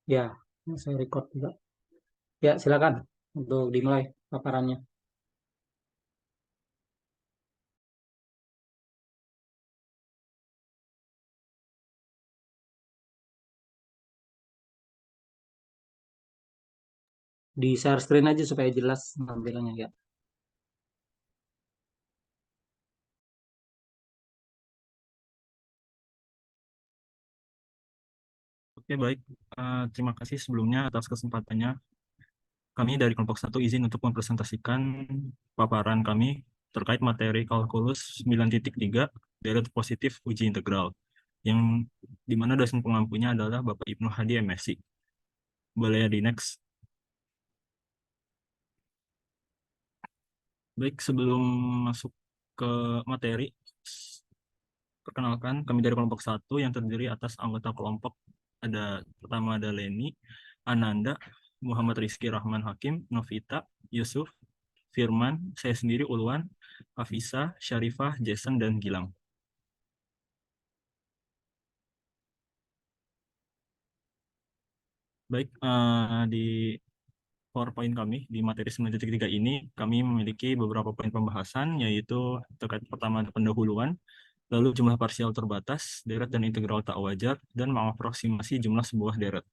Ya, saya record juga. Ya, silakan untuk dimulai paparannya. Di share screen aja supaya jelas tampilannya ya. Oke, baik. Terima kasih sebelumnya atas kesempatannya. Kami dari kelompok satu izin untuk mempresentasikan paparan kami terkait materi kalkulus 9.3 deret positif uji integral, yang dimana dosen pengampunya adalah Bapak Ibnu Hadi MSI. Boleh ya di next. Baik, sebelum masuk ke materi, perkenalkan kami dari kelompok satu yang terdiri atas anggota kelompok pertama ada Leni, Ananda, Muhammad Rizky Rahman Hakim, Novita, Yusuf, Firman, saya sendiri Ulwan, Afisa, Syarifah, Jason, dan Gilang. Baik, di PowerPoint kami di materi 9.3 ini kami memiliki beberapa poin pembahasan, yaitu terkait pertama ada pendahuluan, lalu jumlah parsial terbatas, deret dan integral tak wajar, dan mengaproksimasi jumlah sebuah deret.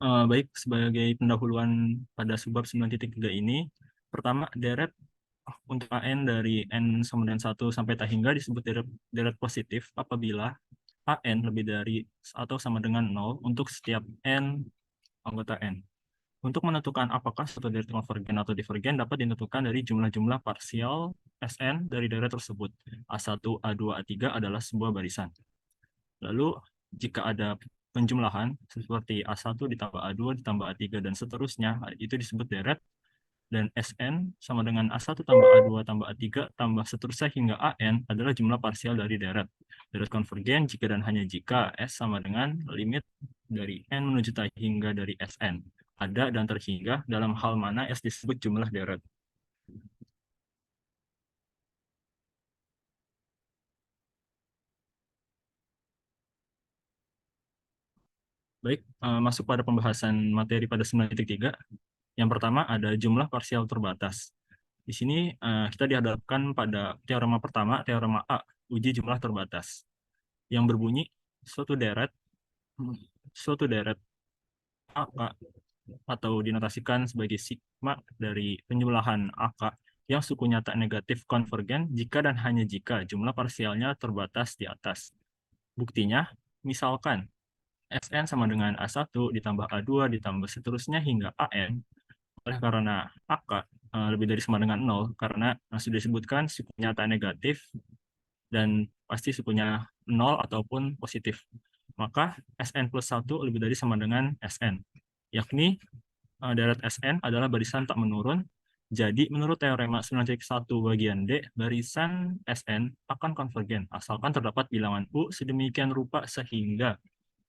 Baik, sebagai pendahuluan pada subbab 9.3 ini, pertama deret untuk AN dari N sama dengan 1 sampai tak hingga disebut deret positif apabila AN lebih dari atau sama dengan 0 untuk setiap N anggota N. Untuk menentukan apakah suatu deret konvergen atau divergen dapat ditentukan dari jumlah-jumlah parsial Sn dari deret tersebut. A1, A2, A3 adalah sebuah barisan. Lalu jika ada penjumlahan seperti A1 ditambah A2 ditambah A3 dan seterusnya, itu disebut deret, dan Sn sama dengan A1 tambah A2 tambah A3 tambah seterusnya hingga An adalah jumlah parsial dari deret. Deret konvergen jika dan hanya jika S sama dengan limit dari N menuju tak hingga dari Sn. Ada dan terhingga dalam hal mana S disebut jumlah deret. Baik, masuk pada pembahasan materi pada 9.3. Yang pertama ada jumlah parsial terbatas. Di sini kita dihadapkan pada teorema pertama, teorema A, uji jumlah terbatas, yang berbunyi suatu deret suatu deret AK atau dinotasikan sebagai sigma dari penjumlahan AK yang sukunya tak negatif konvergen jika dan hanya jika jumlah parsialnya terbatas di atas. Buktinya, misalkan Sn sama dengan A1 ditambah A2 ditambah seterusnya hingga An, oleh karena AK lebih dari sama dengan 0, karena sudah disebutkan sukunya tak negatif dan pasti sukunya 0 ataupun positif. Maka Sn plus 1 lebih dari sama dengan Sn, yakni deret Sn adalah barisan tak menurun. Jadi menurut teorema 9.1 bagian D, barisan Sn akan konvergen asalkan terdapat bilangan U sedemikian rupa sehingga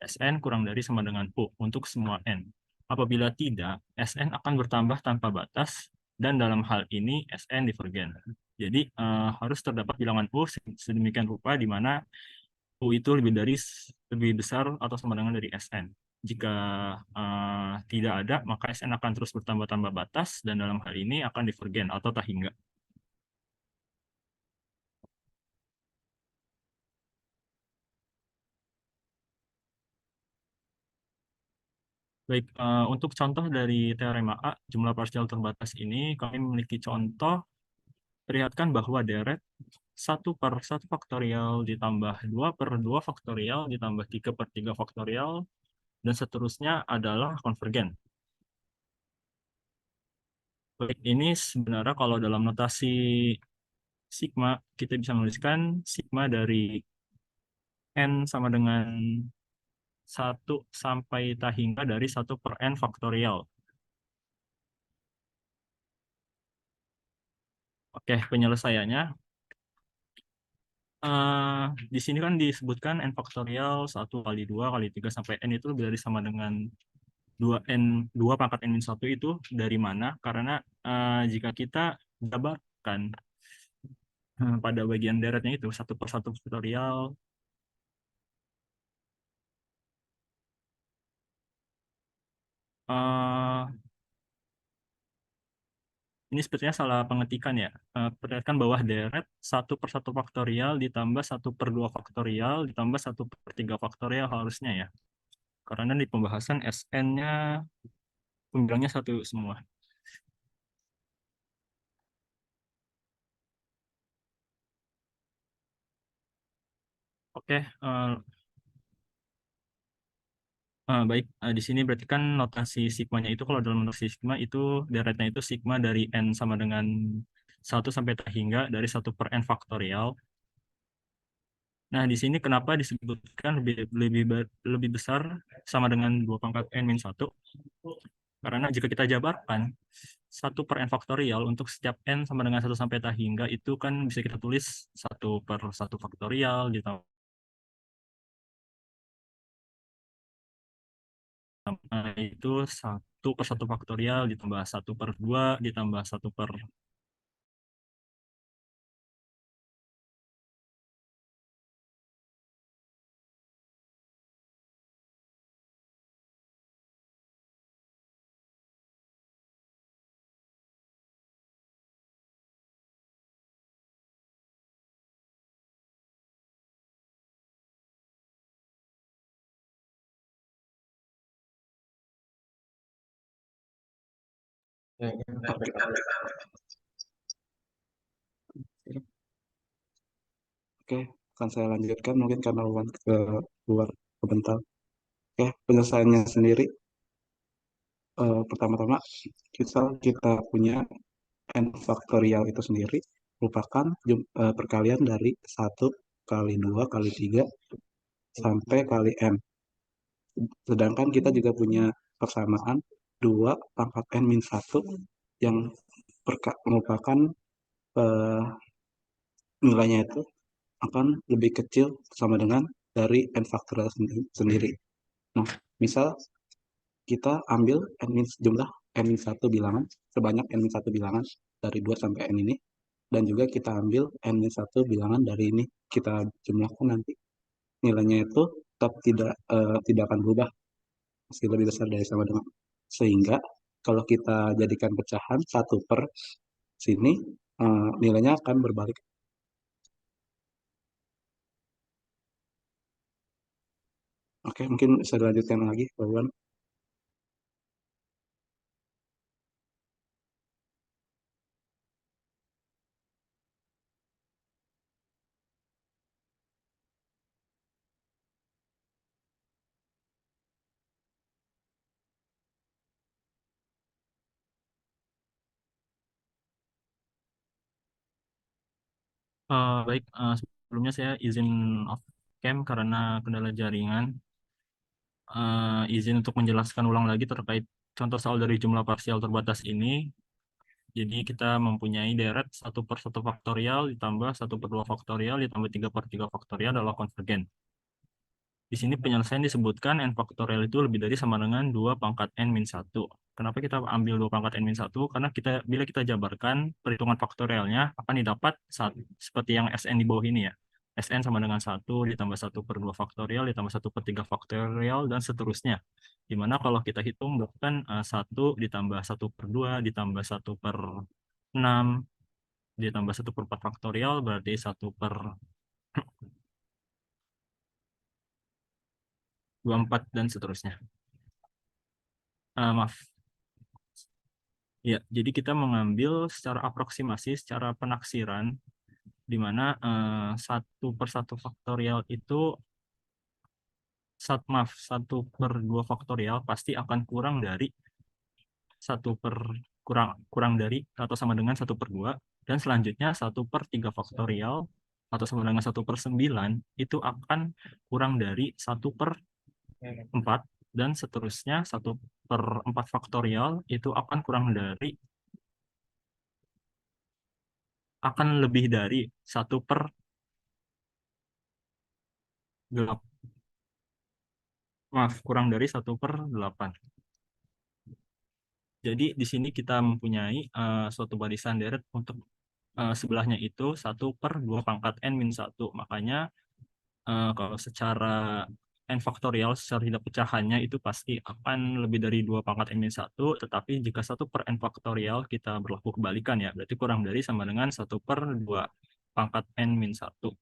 Sn kurang dari sama dengan U untuk semua N. Apabila tidak, Sn akan bertambah tanpa batas dan dalam hal ini Sn divergen. Jadi harus terdapat bilangan U sedemikian rupa di mana U itu lebih besar atau sama dengan dari Sn. Jika tidak ada, maka Sn akan terus bertambah-tambah batas dan dalam hal ini akan divergen atau tak hingga. Baik, untuk contoh dari teorema A, jumlah parsial terbatas ini, kami memiliki contoh perlihatkan bahwa deret 1/1 faktorial ditambah 2/2 faktorial ditambah 3/3 faktorial dan seterusnya adalah konvergen. Baik, ini sebenarnya kalau dalam notasi sigma, kita bisa menuliskan sigma dari N sama dengan 1 sampai tak hingga dari 1/n faktorial. Oke, penyelesaiannya. Di sini kan disebutkan N faktorial 1 kali 2 kali 3 sampai N itu lebih dari sama dengan 2 pangkat N-1 itu dari mana? Karena jika kita jabar tambahkan pada bagian deretnya itu satu per satu faktorial. Eh, ini sepertinya salah pengetikan ya. Perhatikan bawah deret satu per satu faktorial ditambah satu per dua faktorial ditambah satu per tiga faktorial harusnya ya. Karena di pembahasan SN-nya pembilangnya satu semua. Oke, baik. Di sini berarti kan notasi sigmanya itu kalau dalam notasi sigma itu deretnya itu sigma dari n sama dengan satu sampai tak hingga dari satu per n faktorial. Nah, di sini kenapa disebutkan lebih besar sama dengan 2 pangkat n min 1? Karena jika kita jabarkan satu per n faktorial untuk setiap n sama dengan satu sampai tak hingga itu kan bisa kita tulis satu per satu faktorial ditambah itu satu per satu faktorial ditambah satu per dua ditambah satu per. Oke, akan saya lanjutkan mungkin karena Wawan ke luar sebentar. Oke, penyelesaiannya sendiri. Pertama-tama kita kita punya n faktorial itu sendiri merupakan perkalian dari satu kali 2 kali 3 sampai kali n. Sedangkan kita juga punya persamaan 2 pangkat n min 1 yang merupakan eh, nilainya itu akan lebih kecil sama dengan dari n faktorial sendiri. Nah, misal kita ambil jumlah n min 1 bilangan, sebanyak n min 1 bilangan dari 2 sampai n ini, dan juga kita ambil n min 1 bilangan dari ini, kita jumlahkan nanti. Nilainya itu tetap tidak akan berubah, masih lebih besar dari sama dengan. Sehingga kalau kita jadikan pecahan 1 per sini, nilainya akan berbalik. Oke, mungkin bisa dilanjutkan lagi, Pak Iwan. Baik, sebelumnya saya izin off cam karena kendala jaringan. Izin untuk menjelaskan ulang lagi terkait contoh soal dari jumlah parsial terbatas ini. Jadi kita mempunyai deret satu per satu faktorial ditambah satu per 2 faktorial ditambah 3 per 3 faktorial adalah konvergen. Di sini penyelesaian disebutkan n faktorial itu lebih dari sama dengan 2 pangkat n min 1. Kenapa kita ambil 2 pangkat n min 1? Karena bila kita jabarkan perhitungan faktorialnya akan didapat seperti yang Sn di bawah ini ya. Sn sama dengan 1 ditambah 1 per 2 faktorial ditambah 1 per 3 faktorial dan seterusnya. Dimana kalau kita hitung bahkan 1 ditambah 1 per 2 ditambah 1 per 6 ditambah 1 per 4 faktorial berarti 1 per 24 dan seterusnya. Maaf. Ya, jadi kita mengambil secara aproksimasi, secara penaksiran, di mana satu per satu faktorial itu, satu per dua faktorial pasti akan kurang dari satu per kurang dari atau sama dengan satu per dua, dan selanjutnya satu per tiga faktorial atau sama dengan satu per sembilan itu akan kurang dari satu per empat, dan seterusnya satu per empat faktorial itu akan kurang dari akan lebih dari satu per 8. Maaf, kurang dari satu per 8. Jadi di sini kita mempunyai suatu barisan deret untuk sebelahnya itu 1/2 pangkat n min 1. Makanya kalau secara n faktorial, secara tidak pecahannya itu pasti akan lebih dari 2 pangkat n min 1. Tetapi jika 1/n faktorial kita berlaku kebalikan ya, berarti kurang dari sama dengan 1/2 pangkat n min 1.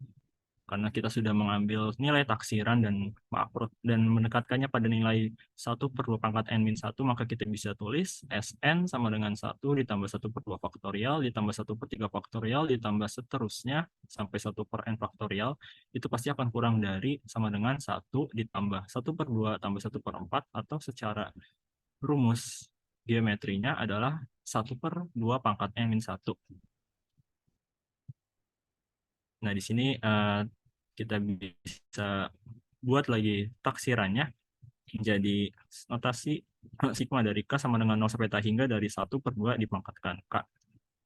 Karena kita sudah mengambil nilai taksiran dan makro dan mendekatkannya pada nilai 1/2 pangkat n min 1, maka kita bisa tulis Sn sama dengan 1 ditambah 1/2 faktorial ditambah 1/3 faktorial ditambah seterusnya sampai 1/n faktorial. Itu pasti akan kurang dari sama dengan 1 ditambah 1/2 tambah 1/4, atau secara rumus geometrinya adalah 1/2 pangkat n min 1. Nah, di sini kita bisa buat lagi taksirannya jadi notasi sigma dari K sama dengan 0 sampai T hingga dari 1/2 dipangkatkan K.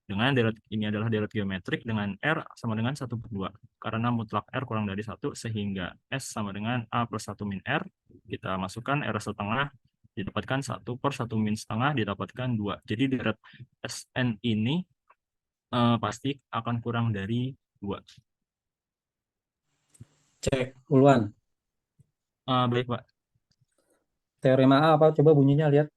Dengan deret ini adalah deret geometrik dengan R sama dengan 1/2. Karena mutlak R kurang dari 1 sehingga S sama dengan A plus 1 min R. Kita masukkan R setengah didapatkan 1/1 min setengah didapatkan 2. Jadi deret Sn ini pasti akan kurang dari 2. Cek, Ulwan. Baik, Pak. Teorema A apa? Coba bunyinya lihat.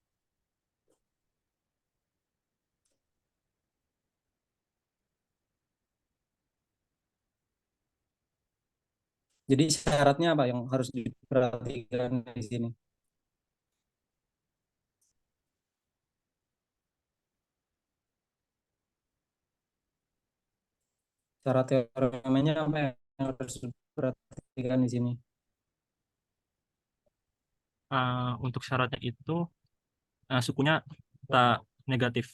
Jadi syaratnya apa yang harus diperhatikan di sini? Syarat teoremanya apa yang harus diperhatikan di sini? Untuk syaratnya itu sukunya tak negatif.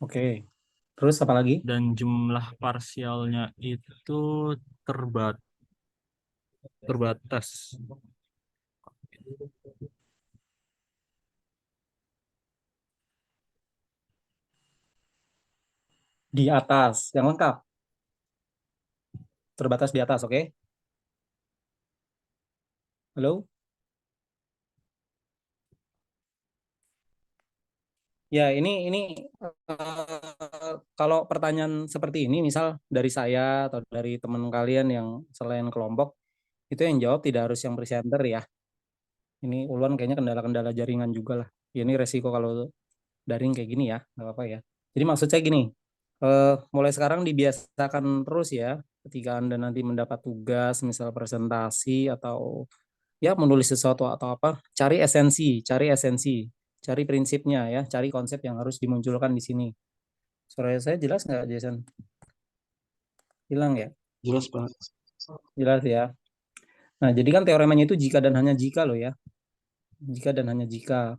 Oke. Terus apa lagi? Dan jumlah parsialnya itu terbatas. Di atas, yang lengkap. Terbatas di atas, oke? Halo? Ya, ini kalau pertanyaan seperti ini, misal dari saya atau dari teman kalian yang selain kelompok, itu yang jawab tidak harus yang presenter ya. Ini Ulwan kayaknya kendala-kendala jaringan juga lah. Ya, ini resiko kalau daring kayak gini ya, nggak apa-apa ya. Jadi maksud saya gini, mulai sekarang dibiasakan terus ya, ketika Anda nanti mendapat tugas, misal presentasi atau ya menulis sesuatu atau apa, cari prinsipnya ya, cari konsep yang harus dimunculkan di sini. Suara saya jelas nggak, Jason? Hilang ya? Jelas, Pak. Jelas ya. Nah, jadi kan teoremanya itu jika dan hanya jika loh ya. Jika dan hanya jika.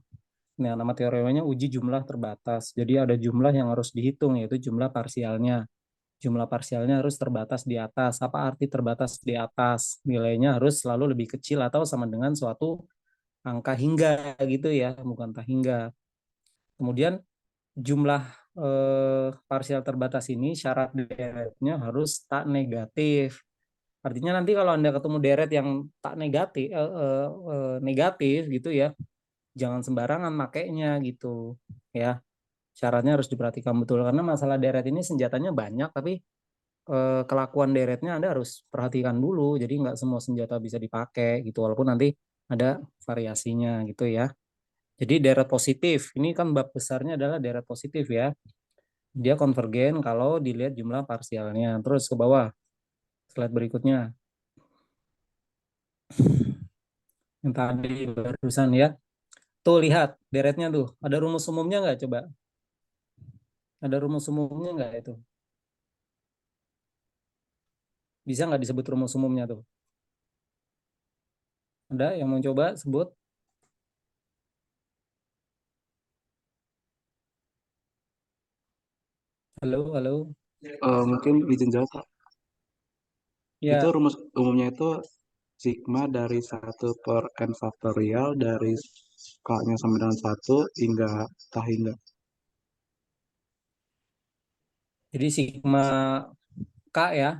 Nah, nama teoremanya uji jumlah terbatas. Jadi ada jumlah yang harus dihitung, yaitu jumlah parsialnya. Jumlah parsialnya harus terbatas di atas. Apa arti terbatas di atas? Nilainya harus selalu lebih kecil atau sama dengan suatu angka hingga gitu ya, bukan tak hingga. Kemudian jumlah parsial terbatas ini syarat deretnya harus tak negatif. Artinya nanti kalau Anda ketemu deret yang tak negatif gitu ya, jangan sembarangan makainya gitu ya. Syaratnya harus diperhatikan betul karena masalah deret ini senjatanya banyak, tapi kelakuan deretnya Anda harus perhatikan dulu. Jadi nggak semua senjata bisa dipakai gitu, walaupun nanti ada variasinya gitu ya. Jadi deret positif, ini kan bab besarnya adalah deret positif ya. Dia konvergen kalau dilihat jumlah parsialnya. Terus ke bawah, slide berikutnya. Yang tadi barusan ya. Tuh lihat deretnya tuh. Ada rumus umumnya nggak coba? Ada rumus umumnya nggak itu? Bisa nggak disebut rumus umumnya tuh? Ada yang mau coba sebut? Halo, halo. Mungkin izin jawab, Pak. Itu Ya, rumus umumnya itu sigma dari 1/n faktorial dari K-nya sama dengan 1 hingga K hingga. jadi sigma K ya.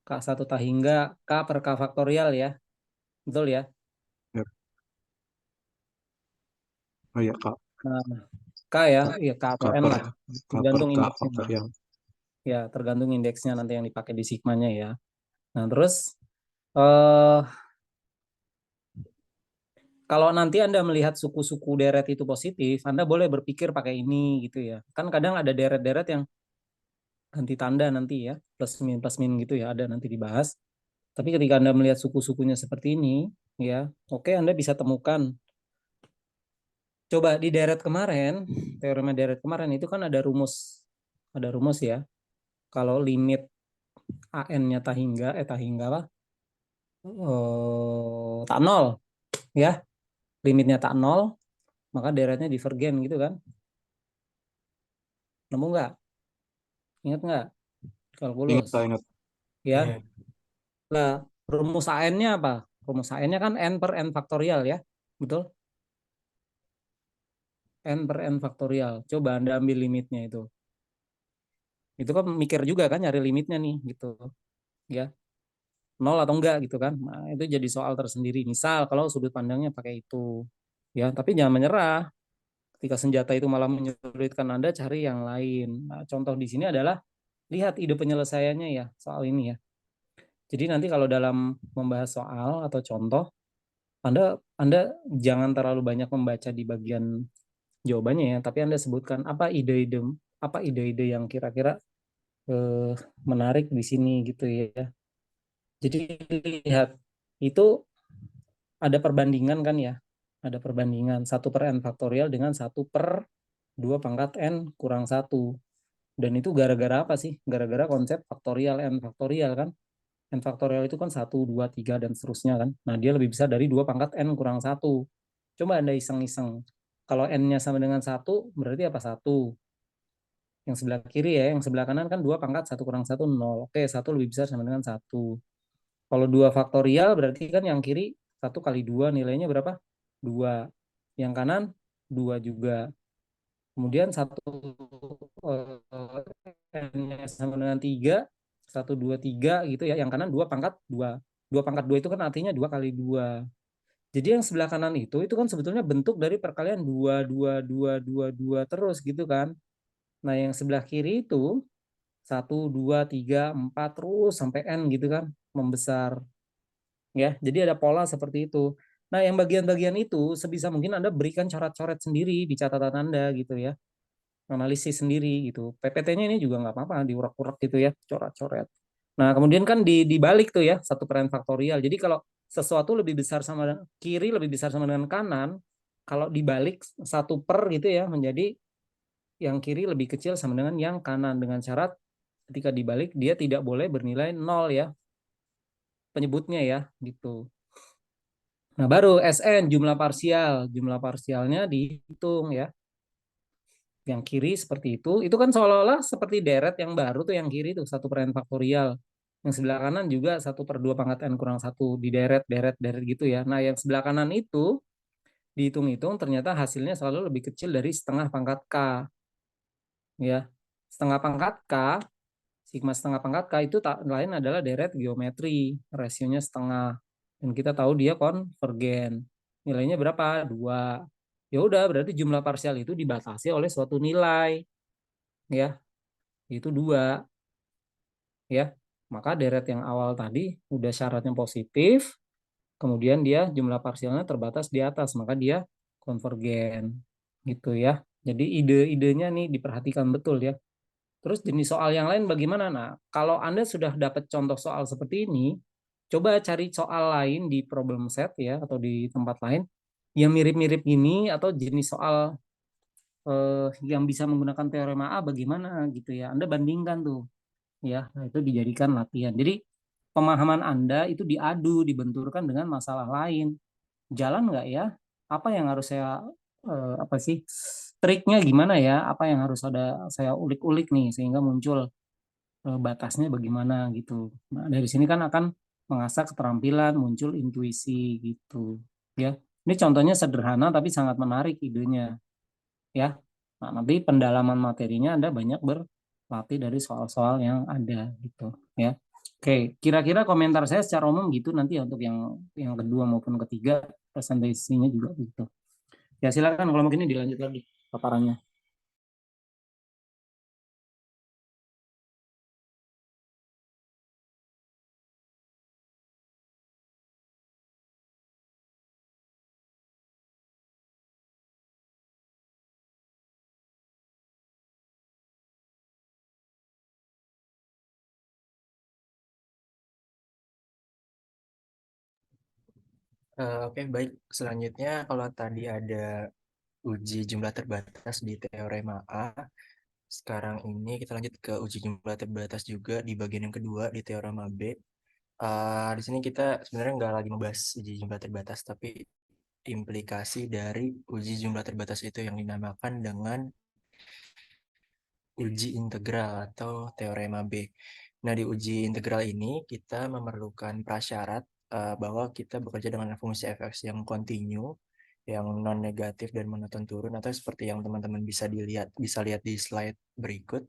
K1 hingga K per K faktorial ya. Betul ya? Ya. Oh iya, Kak. Nah, K ya, iya K K atau N per lah, K per tergantung K indeksnya. faktorial. Ya, tergantung indeksnya nanti yang dipakai di sigmanya ya. Nah, terus eh kalau nanti Anda melihat suku-suku deret itu positif, Anda boleh berpikir pakai ini gitu ya. Kan kadang ada deret-deret yang ganti tanda nanti ya, plus min gitu ya, ada nanti dibahas. Tapi ketika Anda melihat suku-sukunya seperti ini, ya, oke Anda bisa temukan. Coba di deret kemarin, teorema deret kemarin itu kan ada rumus ya. Kalau limit AN-nya tak hingga apa? Tak nol, ya, limitnya tak nol, maka deretnya divergen gitu kan? Nemu nggak? Ingat nggak? Ingat, Kalkulus, saya ingat. ya. Nah, rumus AN-nya apa? Rumus AN-nya kan N per N faktorial ya, betul? N per N faktorial. Coba Anda ambil limitnya itu. Itu kan mikir juga kan nyari limitnya nih gitu. Ya, nol atau enggak gitu kan. Nah, itu jadi soal tersendiri. Misal kalau sudut pandangnya pakai itu. Ya, tapi jangan menyerah. Ketika senjata itu malah menyulitkan Anda cari yang lain. Nah, contoh di sini adalah lihat ide penyelesaiannya ya soal ini ya. Jadi nanti kalau dalam membahas soal atau contoh, Anda jangan terlalu banyak membaca di bagian jawabannya ya, tapi Anda sebutkan apa ide-ide yang kira-kira eh, menarik di sini gitu ya. Jadi lihat itu ada perbandingan kan ya, ada perbandingan 1/n faktorial dengan 1/2 pangkat n kurang 1. Dan itu gara-gara apa sih? Gara-gara konsep faktorial n faktorial kan. N faktorial itu kan 1, 2, 3 dan seterusnya kan. Nah dia lebih besar dari 2 pangkat n kurang 1. Coba Anda iseng-iseng. Kalau n-nya sama dengan 1, berarti apa? 1. Yang sebelah kiri ya, yang sebelah kanan kan 2 pangkat 1 kurang 1, 0. Oke, 1 lebih besar sama dengan 1. Kalau 2 faktorial berarti kan yang kiri 1 kali 2 nilainya berapa? 2. Yang kanan 2 juga. Kemudian 1 n-nya sama dengan 3, 1, 2, 3 gitu ya. Yang kanan 2 pangkat 2. 2 pangkat 2 itu kan artinya 2 kali 2. Jadi yang sebelah kanan itu kan sebetulnya bentuk dari perkalian 2, 2, 2, 2, 2 terus gitu kan. Nah yang sebelah kiri itu 1, 2, 3, 4 terus sampai n gitu kan, membesar. Ya, jadi ada pola seperti itu. Nah yang bagian-bagian itu sebisa mungkin Anda berikan coret-coret sendiri di catatan Anda gitu ya. Analisis sendiri gitu. PPT-nya ini juga nggak apa-apa, diurak-urak gitu ya, coret-coret. Nah, kemudian kan dibalik tuh ya, 1/n faktorial. Jadi kalau sesuatu lebih besar sama kiri lebih besar sama dengan kanan, kalau dibalik 1 per gitu ya, menjadi yang kiri lebih kecil sama dengan yang kanan. Dengan syarat ketika dibalik dia tidak boleh bernilai 0 ya, penyebutnya ya, gitu. Nah, baru SN, jumlah parsial. Jumlah parsialnya dihitung ya. Yang kiri seperti itu kan seolah-olah seperti deret yang baru tuh yang kiri tuh 1/n faktorial. Yang sebelah kanan juga 1/2 pangkat n kurang 1 di deret deret deret gitu ya. Nah yang sebelah kanan itu dihitung-hitung ternyata hasilnya selalu lebih kecil dari setengah pangkat k ya. Setengah pangkat k, sigma setengah pangkat k itu tak lain adalah deret geometri, rasionya setengah. Dan kita tahu dia konvergen. Nilainya berapa? 2. Ya udah berarti jumlah parsial itu dibatasi oleh suatu nilai ya, itu 2 ya. Maka deret yang awal tadi udah syaratnya positif, kemudian dia jumlah parsialnya terbatas di atas, maka dia konvergen gitu ya. Jadi ide-idenya nih diperhatikan betul ya. Terus jenis soal yang lain bagaimana? Nah, kalau Anda sudah dapat contoh soal seperti ini, coba cari soal lain di problem set ya atau di tempat lain yang mirip-mirip ini atau jenis soal yang bisa menggunakan teorema A bagaimana gitu ya. Anda bandingkan tuh ya. Nah, itu dijadikan latihan. Jadi pemahaman Anda itu diadu, dibenturkan dengan masalah lain. Jalan nggak ya? Apa yang harus saya apa sih triknya gimana ya? Apa yang harus saya ulik-ulik nih sehingga muncul batasnya bagaimana gitu. Nah, dari sini kan akan mengasah keterampilan, muncul intuisi gitu. Ya, ini contohnya sederhana tapi sangat menarik idenya. Ya, nah, nanti pendalaman materinya Anda banyak berlatih dari soal-soal yang ada gitu. Ya, oke. Kira-kira komentar saya secara umum gitu nanti ya untuk yang kedua maupun ketiga presentasinya juga gitu. Ya silakan kalau begini dilanjut lagi paparannya. Oke, baik. Selanjutnya, kalau tadi ada uji jumlah terbatas di teorema A, sekarang ini kita lanjut ke uji jumlah terbatas juga di bagian yang kedua di teorema B. Di sini kita sebenarnya nggak lagi membahas uji jumlah terbatas, tapi implikasi dari uji jumlah terbatas itu yang dinamakan dengan uji integral atau teorema B. Nah, di uji integral ini kita memerlukan prasyarat bahwa kita bekerja dengan fungsi fx yang kontinu, yang non negatif dan monoton turun, atau seperti yang teman-teman bisa lihat di slide berikut,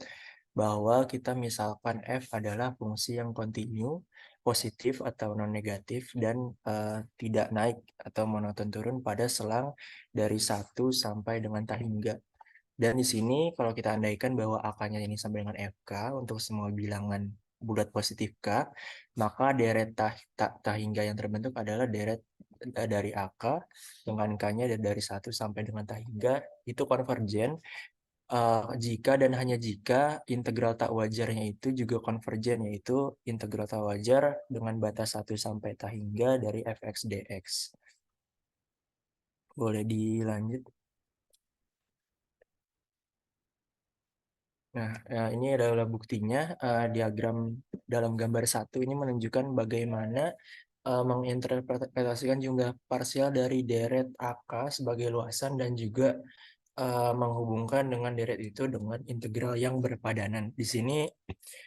bahwa kita misalkan f adalah fungsi yang kontinu, positif atau non negatif, dan tidak naik atau monoton turun pada selang dari 1 sampai dengan tak hingga. Dan di sini kalau kita andaikan bahwa angkanya ini sama dengan FK untuk semua bilangan bulat positif K, maka deret tak hingga yang terbentuk adalah deret dari AK dengan K-nya dari 1 sampai dengan tak hingga itu konvergen jika dan hanya jika integral tak wajarnya itu juga konvergen, yaitu integral tak wajar dengan batas 1 sampai tak hingga dari fx dx. Boleh dilanjut. Nah, ini adalah buktinya. Diagram dalam gambar 1 ini menunjukkan bagaimana menginterpretasikan jumlah parsial dari deret AK sebagai luasan dan juga menghubungkan dengan deret itu dengan integral yang berpadanan. Di sini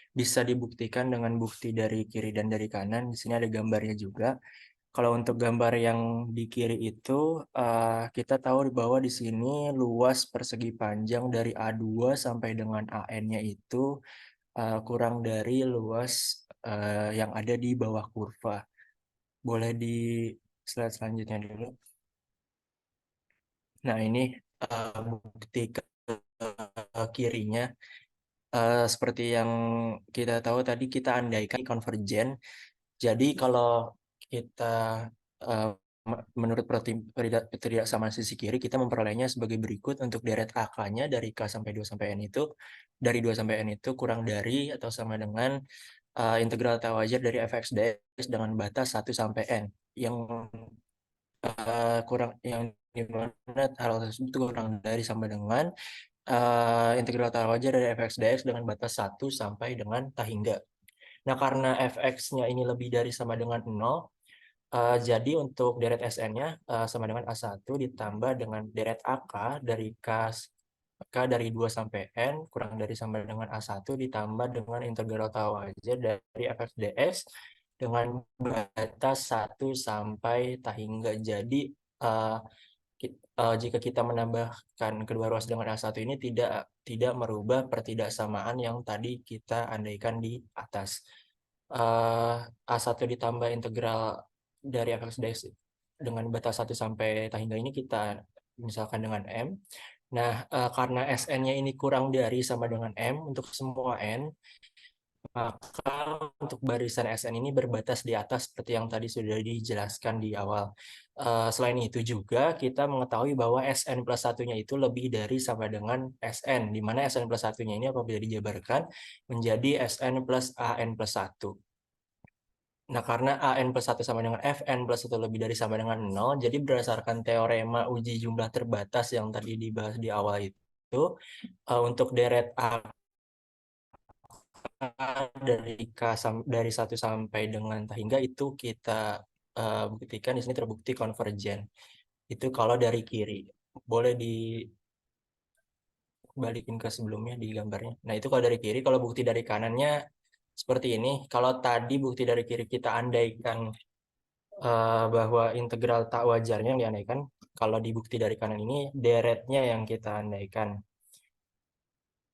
bisa dibuktikan dengan bukti dari kiri dan dari kanan. Di sini ada gambarnya juga. Kalau untuk gambar yang di kiri itu, kita tahu bahwa di sini luas persegi panjang dari A2 sampai dengan AN-nya itu kurang dari luas yang ada di bawah kurva. Boleh di slide selanjutnya dulu. Nah, ini bukti ke kirinya. Seperti yang kita tahu tadi, kita andaikan konvergen. Jadi kalau kita menurut ketidaksamaan sisi kiri, kita memperolehnya sebagai berikut. Untuk deret AK-nya dari K sampai 2 sampai N itu, dari 2 sampai N itu kurang dari atau sama dengan integral tak wajar dari fx dx dengan batas 1 sampai N. Yang kurang, yang dimana hal tersebut kurang dari sama dengan integral tak wajar dari fx dx dengan batas 1 sampai dengan tak hingga. Nah, karena fx-nya ini lebih dari sama dengan 0, jadi untuk deret Sn-nya sama dengan A1 ditambah dengan deret AK dari K dari 2 sampai N kurang dari sama dengan A1 ditambah dengan integral tak wajar dari fx dx dengan batas 1 sampai tak hingga. Jadi jika kita menambahkan kedua ruas dengan A1 ini tidak merubah pertidaksamaan yang tadi kita andaikan di atas. A1 ditambah integral dari fx dx dengan batas 1 sampai tak hingga ini kita misalkan dengan M. Nah, karena Sn-nya ini kurang dari sama dengan M untuk semua N, maka untuk barisan Sn ini berbatas di atas seperti yang tadi sudah dijelaskan di awal. Selain itu juga kita mengetahui bahwa Sn plus satunya itu lebih dari sama dengan Sn, di mana Sn plus satunya ini apabila dijabarkan menjadi Sn plus An plus 1. Nah, karena An plus 1 sama dengan Fn plus 1 lebih dari sama dengan 0, jadi berdasarkan teorema uji jumlah terbatas yang tadi dibahas di awal itu, untuk deret A dari 1 sampai dengan hingga itu kita buktikan di sini terbukti konvergen. Itu kalau dari kiri. Boleh dibalikin ke sebelumnya di gambarnya. Nah, itu kalau dari kiri. Kalau bukti dari kanannya seperti ini. Kalau tadi bukti dari kiri kita andaikan bahwa integral tak wajarnya yang diandaikan, kalau di bukti dari kanan ini deretnya yang kita andaikan.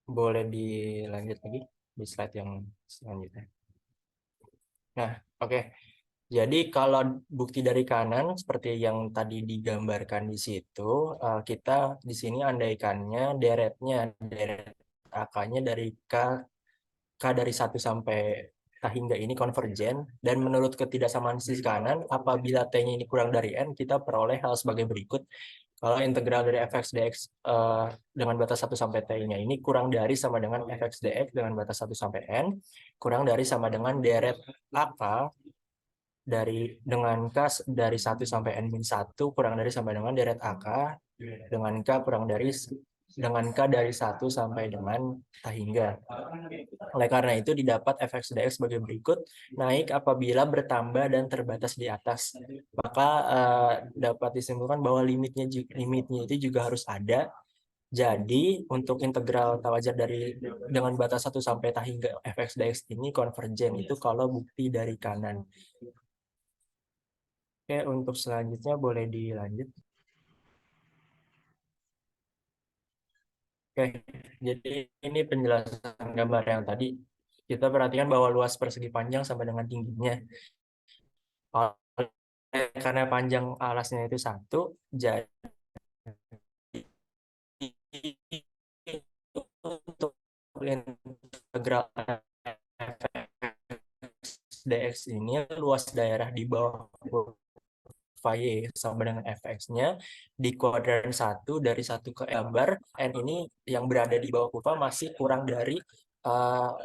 Boleh dilanjut lagi di slide yang selanjutnya. Nah, oke. Jadi kalau bukti dari kanan seperti yang tadi digambarkan di situ, kita di sini andaikannya deret AK-nya dari K dari 1 sampai K hingga ini konvergen, dan menurut ketidaksamaan sisi kanan, apabila T-nya ini kurang dari N, kita peroleh hal sebagai berikut. Kalau integral dari fx dx dengan batas 1 sampai T-nya ini kurang dari sama dengan fx dx dengan batas 1 sampai N, kurang dari sama dengan deret AK dengan K dari 1 sampai N-1 kurang dari sampai dengan deret AK dengan K dengan K dari 1 sampai dengan K hingga. Oleh karena itu didapat fx dx sebagai berikut, naik apabila bertambah dan terbatas di atas. Maka dapat disimpulkan bahwa limitnya itu juga harus ada. Jadi untuk integral tawajar dengan batas 1 sampai K hingga fx dx ini konvergen itu kalau bukti dari kanan. Oke, untuk selanjutnya boleh dilanjut. Oke, jadi ini penjelasan gambar yang tadi. Kita perhatikan bahwa luas persegi panjang sama dengan tingginya. Karena panjang alasnya itu 1, jadi untuk integral dx ini luas daerah di bawah Y sama dengan fx-nya di kuadran 1 dari 1 ke gambar n ini yang berada di bawah kurva masih kurang dari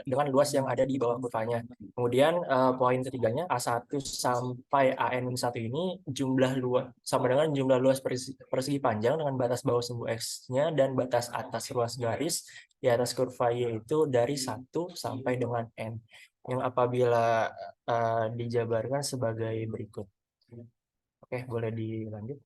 dengan luas yang ada di bawah kurvanya. Kemudian poin ketiganya A1 sampai AN-1 ini jumlah luas sama dengan jumlah luas persegi panjang dengan batas bawah sumbu X-nya dan batas atas ruas garis di atas kurva Y itu dari 1 sampai dengan N yang apabila dijabarkan sebagai berikut. Oke, boleh dilanjut.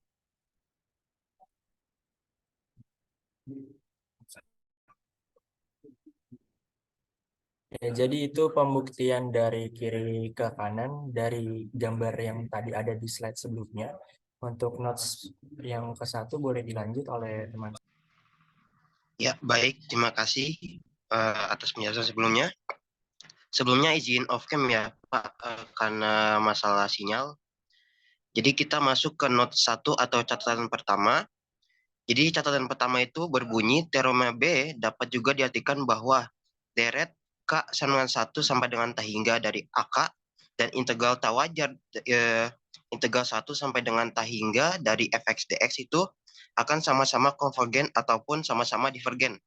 Ya, jadi itu pembuktian dari kiri ke kanan dari gambar yang tadi ada di slide sebelumnya. Untuk notes yang ke-1 boleh dilanjut oleh teman. Ya, baik. Terima kasih atas penjelasan sebelumnya. Sebelumnya izin off cam ya, Pak, karena masalah sinyal. Jadi kita masuk ke note 1 atau catatan pertama. Jadi catatan pertama itu berbunyi teorema B dapat juga diartikan bahwa deret K sama dengan 1 sampai dengan T hingga dari AK dan integral tawajar integral 1 sampai dengan T hingga dari fx dx itu akan sama-sama konvergen ataupun sama-sama divergen.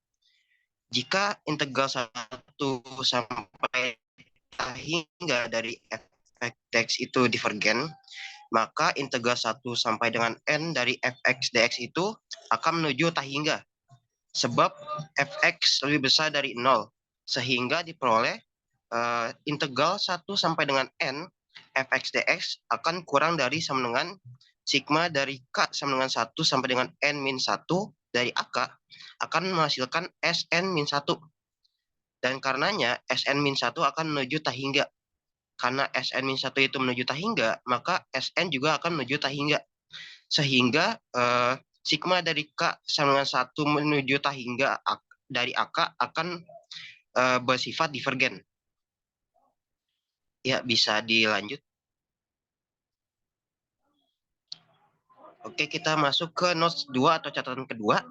Jika integral 1 sampai T hingga dari fx dx itu divergen, maka integral 1 sampai dengan n dari fx dx itu akan menuju T hingga. Sebab fx lebih besar dari 0, sehingga diperoleh integral 1 sampai dengan n fx dx akan kurang dari sama dengan sigma dari k sama dengan 1 sampai dengan n-1 dari ak akan menghasilkan Sn-1. Dan karenanya Sn-1 akan menuju T hingga. Karena Sn-1 itu menuju T hingga, maka Sn juga akan menuju T hingga. Sehingga sigma dari K sama dengan 1 menuju T hingga dari AK akan bersifat divergen. Ya, bisa dilanjut. Oke, kita masuk ke notes 2 atau catatan kedua.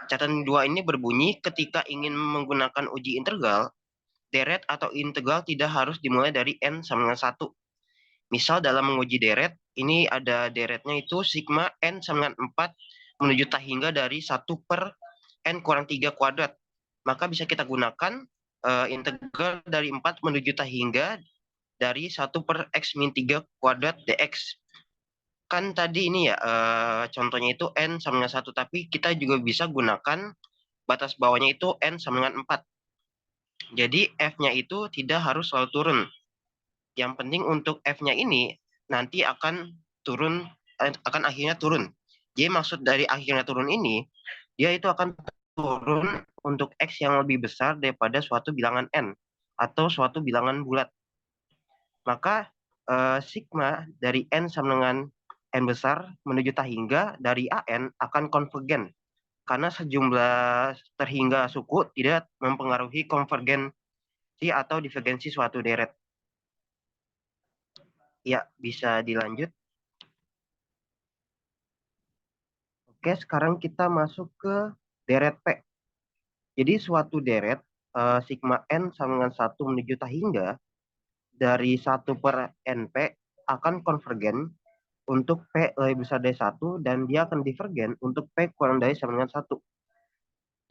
Catatan 2 ini berbunyi ketika ingin menggunakan uji integral, deret atau integral tidak harus dimulai dari n sama dengan 1. Misal dalam menguji deret, ini ada deretnya itu sigma n sama dengan 4 menuju T hingga dari 1 per n kurang 3 kuadrat. Maka bisa kita gunakan integral dari 4 menuju T hingga dari 1 per x min 3 kuadrat dx. Kan tadi ini ya, contohnya itu n sama dengan 1, tapi kita juga bisa gunakan batas bawahnya itu n sama dengan 4. Jadi f-nya itu tidak harus selalu turun. Yang penting untuk f-nya ini nanti akan turun, akan akhirnya turun. Jadi maksud dari akhirnya turun ini, dia itu akan turun untuk x yang lebih besar daripada suatu bilangan n atau suatu bilangan bulat. Maka sigma dari n sama dengan n besar menuju T hingga dari an akan konvergen. Karena sejumlah terhingga suku tidak mempengaruhi konvergensi atau divergensi suatu deret. Ya, bisa dilanjut. Oke, sekarang kita masuk ke deret P. Jadi suatu deret sigma n sama dengan 1 menuju T hingga dari 1 per np akan konvergen untuk P lebih besar dari 1 dan dia akan divergen untuk P kurang dari sama dengan 1.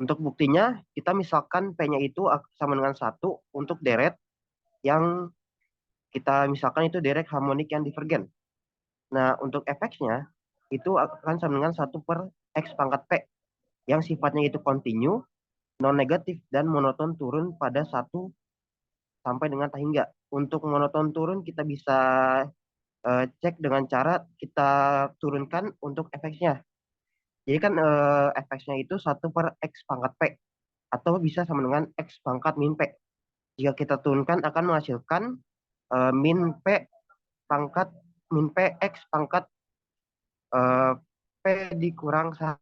Untuk buktinya, kita misalkan P-nya itu sama dengan 1 untuk deret yang kita misalkan itu direct harmonik yang divergen. Nah, untuk fx-nya itu akan sama dengan 1 per x pangkat P yang sifatnya itu kontinu, non-negatif, dan monoton turun pada 1 sampai dengan tak hingga. Untuk monoton turun kita bisa cek dengan cara kita turunkan untuk fx-nya. Jadi kan fx-nya itu 1 per x pangkat P atau bisa sama dengan x pangkat min P. Jika kita turunkan akan menghasilkan min P pangkat min P X pangkat P dikurang 1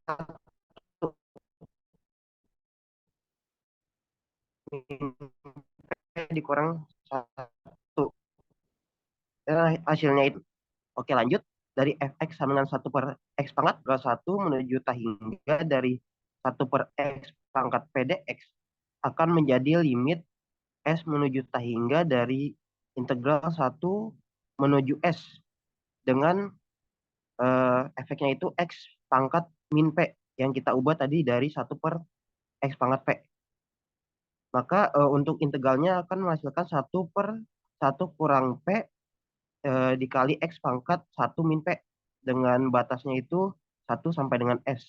min P dikurang 1. Dan hasilnya itu. Oke, lanjut. Dari fx sama dengan 1 per x pangkat ke 1 menuju tak hingga dari 1 per x pangkat P dx akan menjadi limit S menuju tak hingga dari integral 1 menuju S dengan efeknya itu X pangkat min P yang kita ubah tadi dari 1 per X pangkat P. Maka untuk integralnya akan menghasilkan 1 per 1 kurang P dikali X pangkat 1 min P dengan batasnya itu 1 sampai dengan S.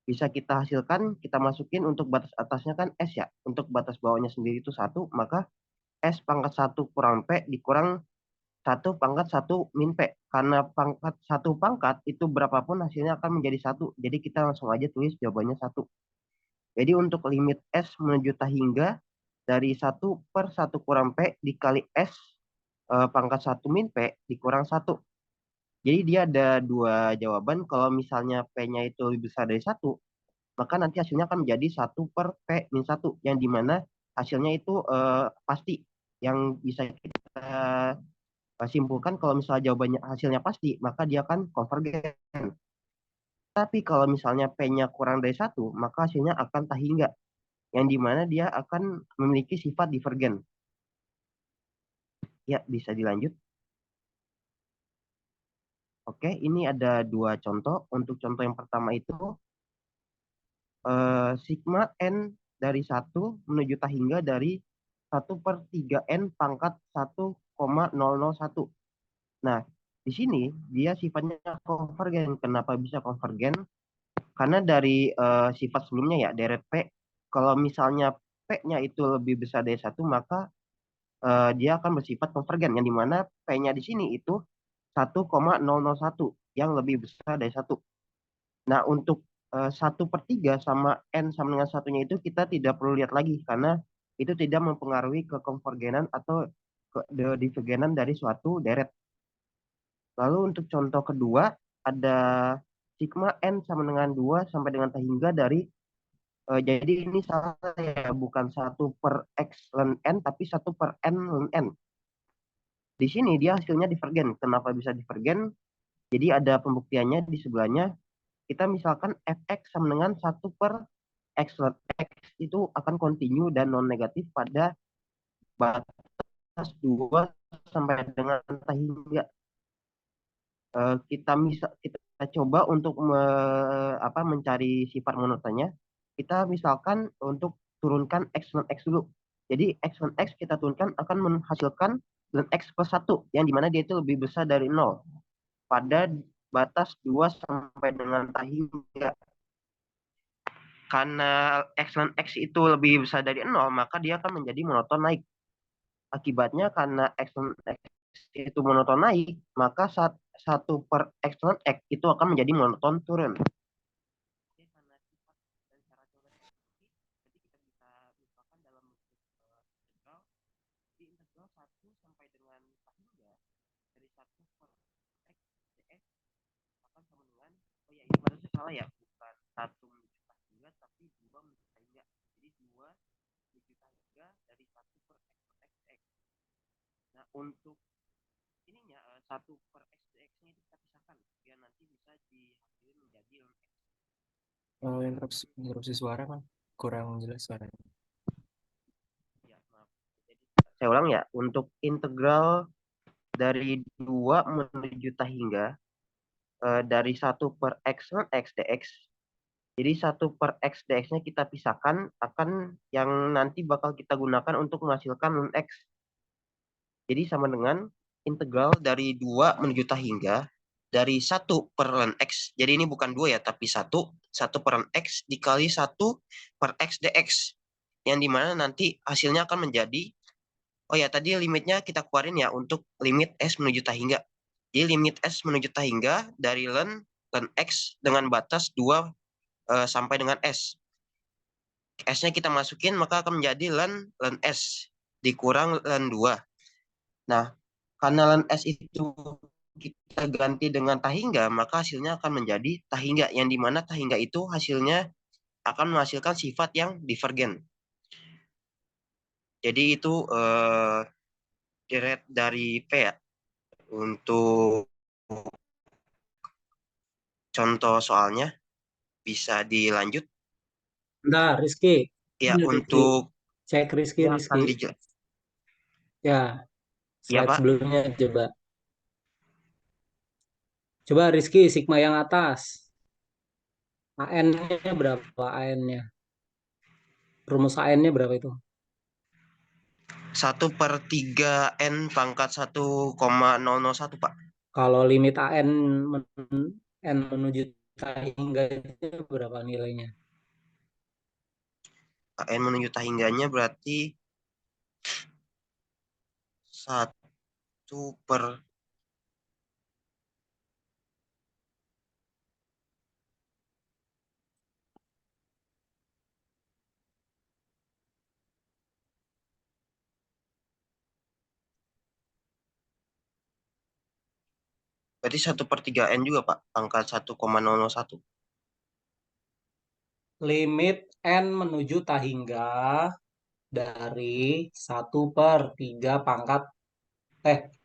Bisa kita hasilkan, kita masukin untuk batas atasnya kan S ya. Untuk batas bawahnya sendiri itu 1, maka S pangkat 1 kurang P dikurang 1 pangkat 1 min P. Karena pangkat 1 pangkat itu berapapun hasilnya akan menjadi 1. Jadi kita langsung aja tulis jawabannya 1. Jadi untuk limit S menuju tak hingga dari 1 per 1 kurang P dikali S pangkat 1 min P dikurang 1. Jadi dia ada 2 jawaban. Kalau misalnya P-nya itu lebih besar dari 1, maka nanti hasilnya akan menjadi 1 per P min 1. Yang dimana hasilnya itu pasti. Yang bisa kita simpulkan kalau misalnya jawabannya hasilnya pasti, maka dia akan konvergen. Tapi kalau misalnya P-nya kurang dari 1, maka hasilnya akan tak hingga. Yang dimana dia akan memiliki sifat divergen. Ya, bisa dilanjut. Oke, ini ada 2 contoh. Untuk contoh yang pertama itu, sigma N dari 1 menuju tak hingga dari 1 per 3N pangkat 1,001. Nah, di sini dia sifatnya konvergen. Kenapa bisa konvergen? Karena dari sifat sebelumnya ya, deret P, kalau misalnya P-nya itu lebih besar dari 1, maka dia akan bersifat konvergen. Yang dimana P-nya di sini itu 1,001 yang lebih besar dari 1. Nah, untuk 1 per 3 sama N sama dengan satunya itu kita tidak perlu lihat lagi. Karena itu tidak mempengaruhi kekonvergenan atau divergenan dari suatu deret. Lalu untuk contoh kedua, ada sigma N sama dengan 2 sampai dengan tak hingga dari, jadi ini salah ya, bukan 1 per X ln N, tapi 1 per N ln N. Di sini dia hasilnya divergen. Kenapa bisa divergen? Jadi ada pembuktiannya di sebelahnya. Kita misalkan fx sama dengan 1 per X ln X itu akan kontinu dan non-negatif pada batas 2 sampai dengan tak hingga. Kita coba untuk mencari sifat monotonnya. Kita misalkan untuk turunkan X ln X dulu. Jadi X ln X kita turunkan akan menghasilkan ln X plus 1 yang dimana dia itu lebih besar dari 0 pada batas 2 sampai dengan tak hingga. Karena X ln X itu lebih besar dari 0, maka dia akan menjadi monoton naik. Akibatnya karena X ln X itu monoton naik, maka 1 per X ln X itu akan menjadi monoton turun. Karena sifat dan cara coret berarti kita bisa misalkan dalam integral, di integral 1 sampai dengan tak hingga dari 1 per X dx akan sama dengan, oh ya ini barusan salah ya, bukan 1 menuju tak hingga tapi 2 menuju tak hingga. Jadi 2 menuju tak hingga dari 1 per X per X dx. Nah, untuk ininya 1 per X dx-nya itu kita pisahkan biar nanti bisa dihasilkan menjadi ln X. Interupsi suara kan kurang jelas suaranya. Ya, maaf. Jadi, saya ulang ya, untuk integral dari 2 menuju tak hingga dari 1 per X ln X dx. Jadi 1 per X dx-nya kita pisahkan akan yang nanti bakal kita gunakan untuk menghasilkan ln X. Jadi sama dengan integral dari 2 menuju hingga dari 1 per ln x. Jadi ini bukan 2 ya, tapi 1 per ln x dikali 1 per x dx. Yang dimana nanti hasilnya akan menjadi, oh ya tadi limitnya kita keluarin ya untuk limit s menuju hingga. Jadi limit s menuju hingga dari ln x dengan batas 2 sampai dengan s. S-nya kita masukin maka akan menjadi ln s dikurang ln 2. Nah, karena ln S itu kita ganti dengan tahingga, maka hasilnya akan menjadi tahingga, yang dimana tahingga itu hasilnya akan menghasilkan sifat yang divergen. Jadi itu deret dari P ya. Untuk contoh soalnya bisa dilanjut. Bentar, Rizky. Ya, Ini, Rizky. untuk Cek Rizky. Ya, Ya, slide Pak. sebelumnya coba. Coba Rizky, sigma yang atas. AN-nya berapa AN-nya? Rumus AN-nya berapa itu? 1/3 N pangkat 1,001, Pak. Kalau limit AN N menuju hingga itu berapa nilainya? N menuju tahingganya berarti 1 per berarti 1/3 N juga, Pak. Pangkat 1,001. Limit N menuju tahingga dari 1/3 pangkat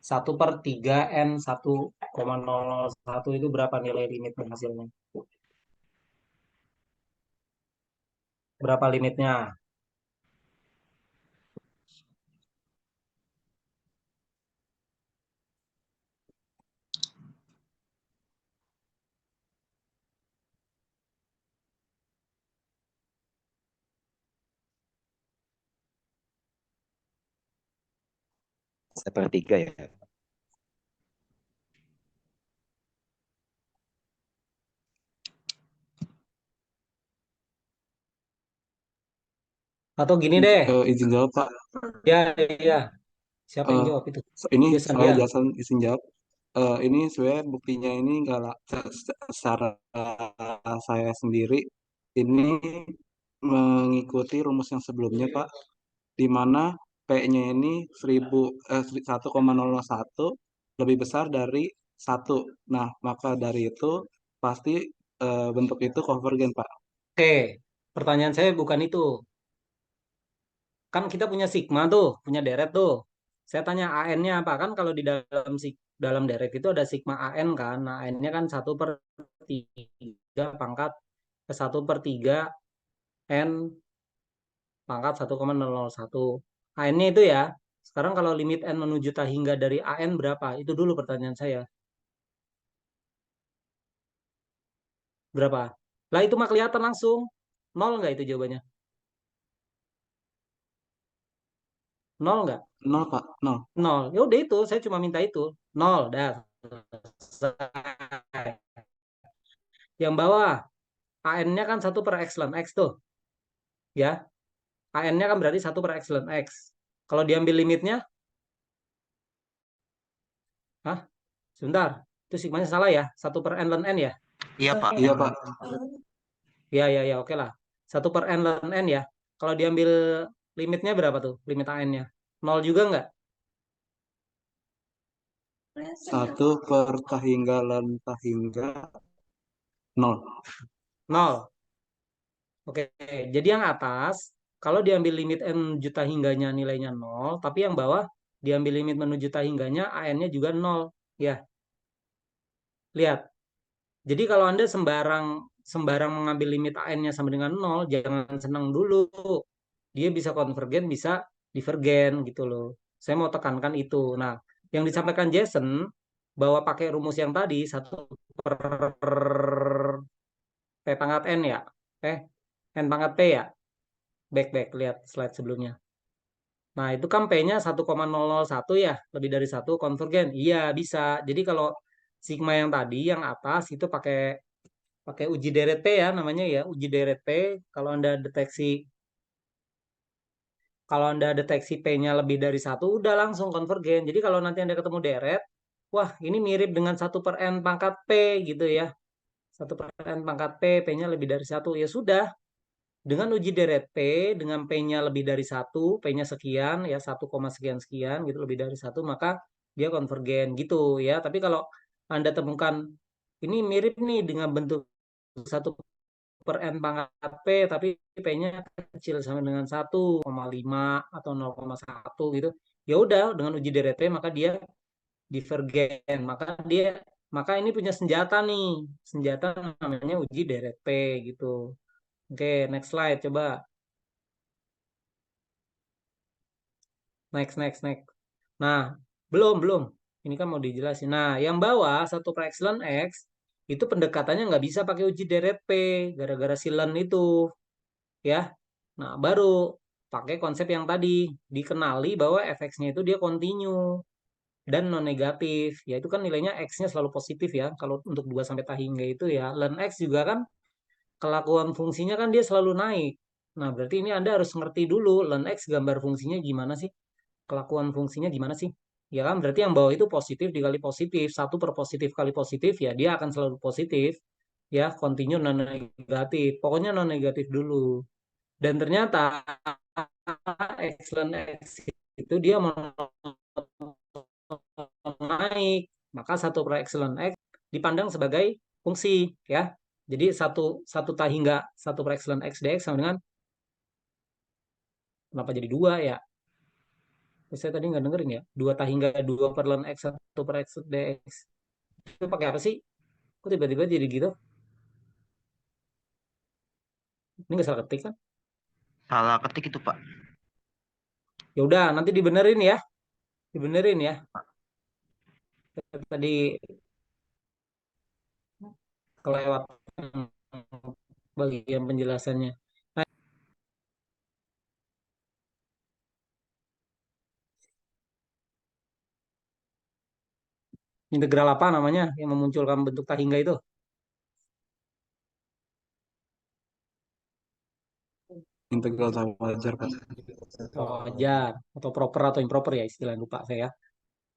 1/3 N 1,001 itu berapa nilai limit hasilnya? Berapa limitnya? Sepertiga ya. Atau gini deh. Izin jawab, Pak. Ya, ya. Siapa yang Eh, jawab itu? Ini Jason, saya ya. Jason izin jawab. Ini sebenarnya buktinya ini enggak lah, secara saya sendiri ini mengikuti rumus yang sebelumnya, Pak, di mana P-nya ini 1,001 lebih besar dari 1. Nah, maka dari itu pasti bentuk itu konvergen, Pak. Oke, pertanyaan saya bukan itu. Kan kita punya sigma tuh, punya deret tuh. Saya tanya AN-nya apa? Kan kalau di dalam deret itu ada sigma AN kan. Nah, AN-nya kan 1/3 pangkat 1/3 N pangkat 1,001. AN-nya itu ya. Sekarang kalau limit N menuju tahingga dari AN berapa? Itu dulu pertanyaan saya. Berapa? Lah itu mah kelihatan langsung. Nol nggak itu jawabannya? Nol nggak? 0, Pak. 0. Nol. Ya udah itu, saya cuma minta itu. Nol, dah. Selesai. Yang bawah, AN-nya kan 1/X tuh. Ya, AN-nya kan berarti 1/X. Kalau diambil limitnya, sebentar. Itu sigmanya salah ya? 1/N ln N ya? Iya, Pak. Iya, Pak. Ya, oke lah. 1/N ln N ya. Kalau diambil limitnya berapa tuh? Limit AN-nya? Nol juga nggak? 1/tahingga lan tahingga 0. Nol. Oke, jadi yang atas, kalau diambil limit N juta hingganya nilainya 0, tapi yang bawah diambil limit menuju hingganya AN-nya juga 0. Ya, lihat. Jadi kalau Anda sembarang mengambil limit AN-nya sama dengan 0, jangan senang dulu. Dia bisa konvergen, bisa divergen gitu loh. Saya mau tekankan itu. Nah, yang disampaikan Jason, bahwa pakai rumus yang tadi, 1/P pangkat N ya? N pangkat P ya? Back, lihat slide sebelumnya. Nah, itu kan P-nya 1,001 ya, lebih dari 1 konvergen. Iya, bisa. Jadi kalau sigma yang tadi yang atas itu pakai pakai uji deret P ya namanya ya, uji deret P. Kalau Anda deteksi P-nya lebih dari 1 udah langsung konvergen. Jadi kalau nanti Anda ketemu deret, wah, ini mirip dengan 1/n pangkat P gitu ya. 1/n pangkat P, P-nya lebih dari 1. Ya sudah, dengan uji deret P, dengan P-nya lebih dari 1, P-nya sekian, ya 1, sekian sekian gitu, lebih dari 1, maka dia konvergen gitu ya. Tapi kalau Anda temukan ini mirip nih dengan bentuk 1/n pangkat P, tapi P-nya kecil sama dengan 1,5 atau 0,1 gitu. Ya udah, dengan uji deret P maka dia divergen. Maka ini punya senjata nih. Senjata namanya uji deret P gitu. Oke, next slide coba. Next. Nah, belum. Ini kan mau dijelasin. Nah, yang bawah 1/epsilon X itu pendekatannya nggak bisa pakai uji deret P gara-gara silen itu ya. Nah, baru pakai konsep yang tadi dikenali bahwa fx-nya itu dia kontinu dan non negatif. Ya itu kan nilainya x-nya selalu positif ya. Kalau untuk 2 sampai tah hingga itu ya. Ln x juga kan kelakuan fungsinya kan dia selalu naik. Nah, berarti ini Anda harus ngerti dulu ln x gambar fungsinya gimana sih? Kelakuan fungsinya gimana sih? Ya kan berarti yang bawah itu positif dikali positif, 1/positif kali positif ya dia akan selalu positif ya, kontinu non negatif. Pokoknya non negatif dulu. Dan ternyata epsilon x itu dia mau naik, maka 1/epsilon x dipandang sebagai fungsi ya. Jadi satu tah hingga 1/epsilon x dx sama dengan, kenapa jadi 2 ya? Saya tadi nggak dengerin ya. 2 tah hingga 2/ln x 1/x dx. Itu pakai apa sih? Kok tiba-tiba jadi gitu? Ini nggak salah ketik kan? Salah ketik itu, Pak. Ya udah, nanti dibenerin ya. Dibenerin ya. Tadi kelewat bagian penjelasannya. Nah, integral apa namanya yang memunculkan bentuk tah hingga itu? Integral sama wajar, Pak. Wajar atau proper atau improper ya istilah lupa saya.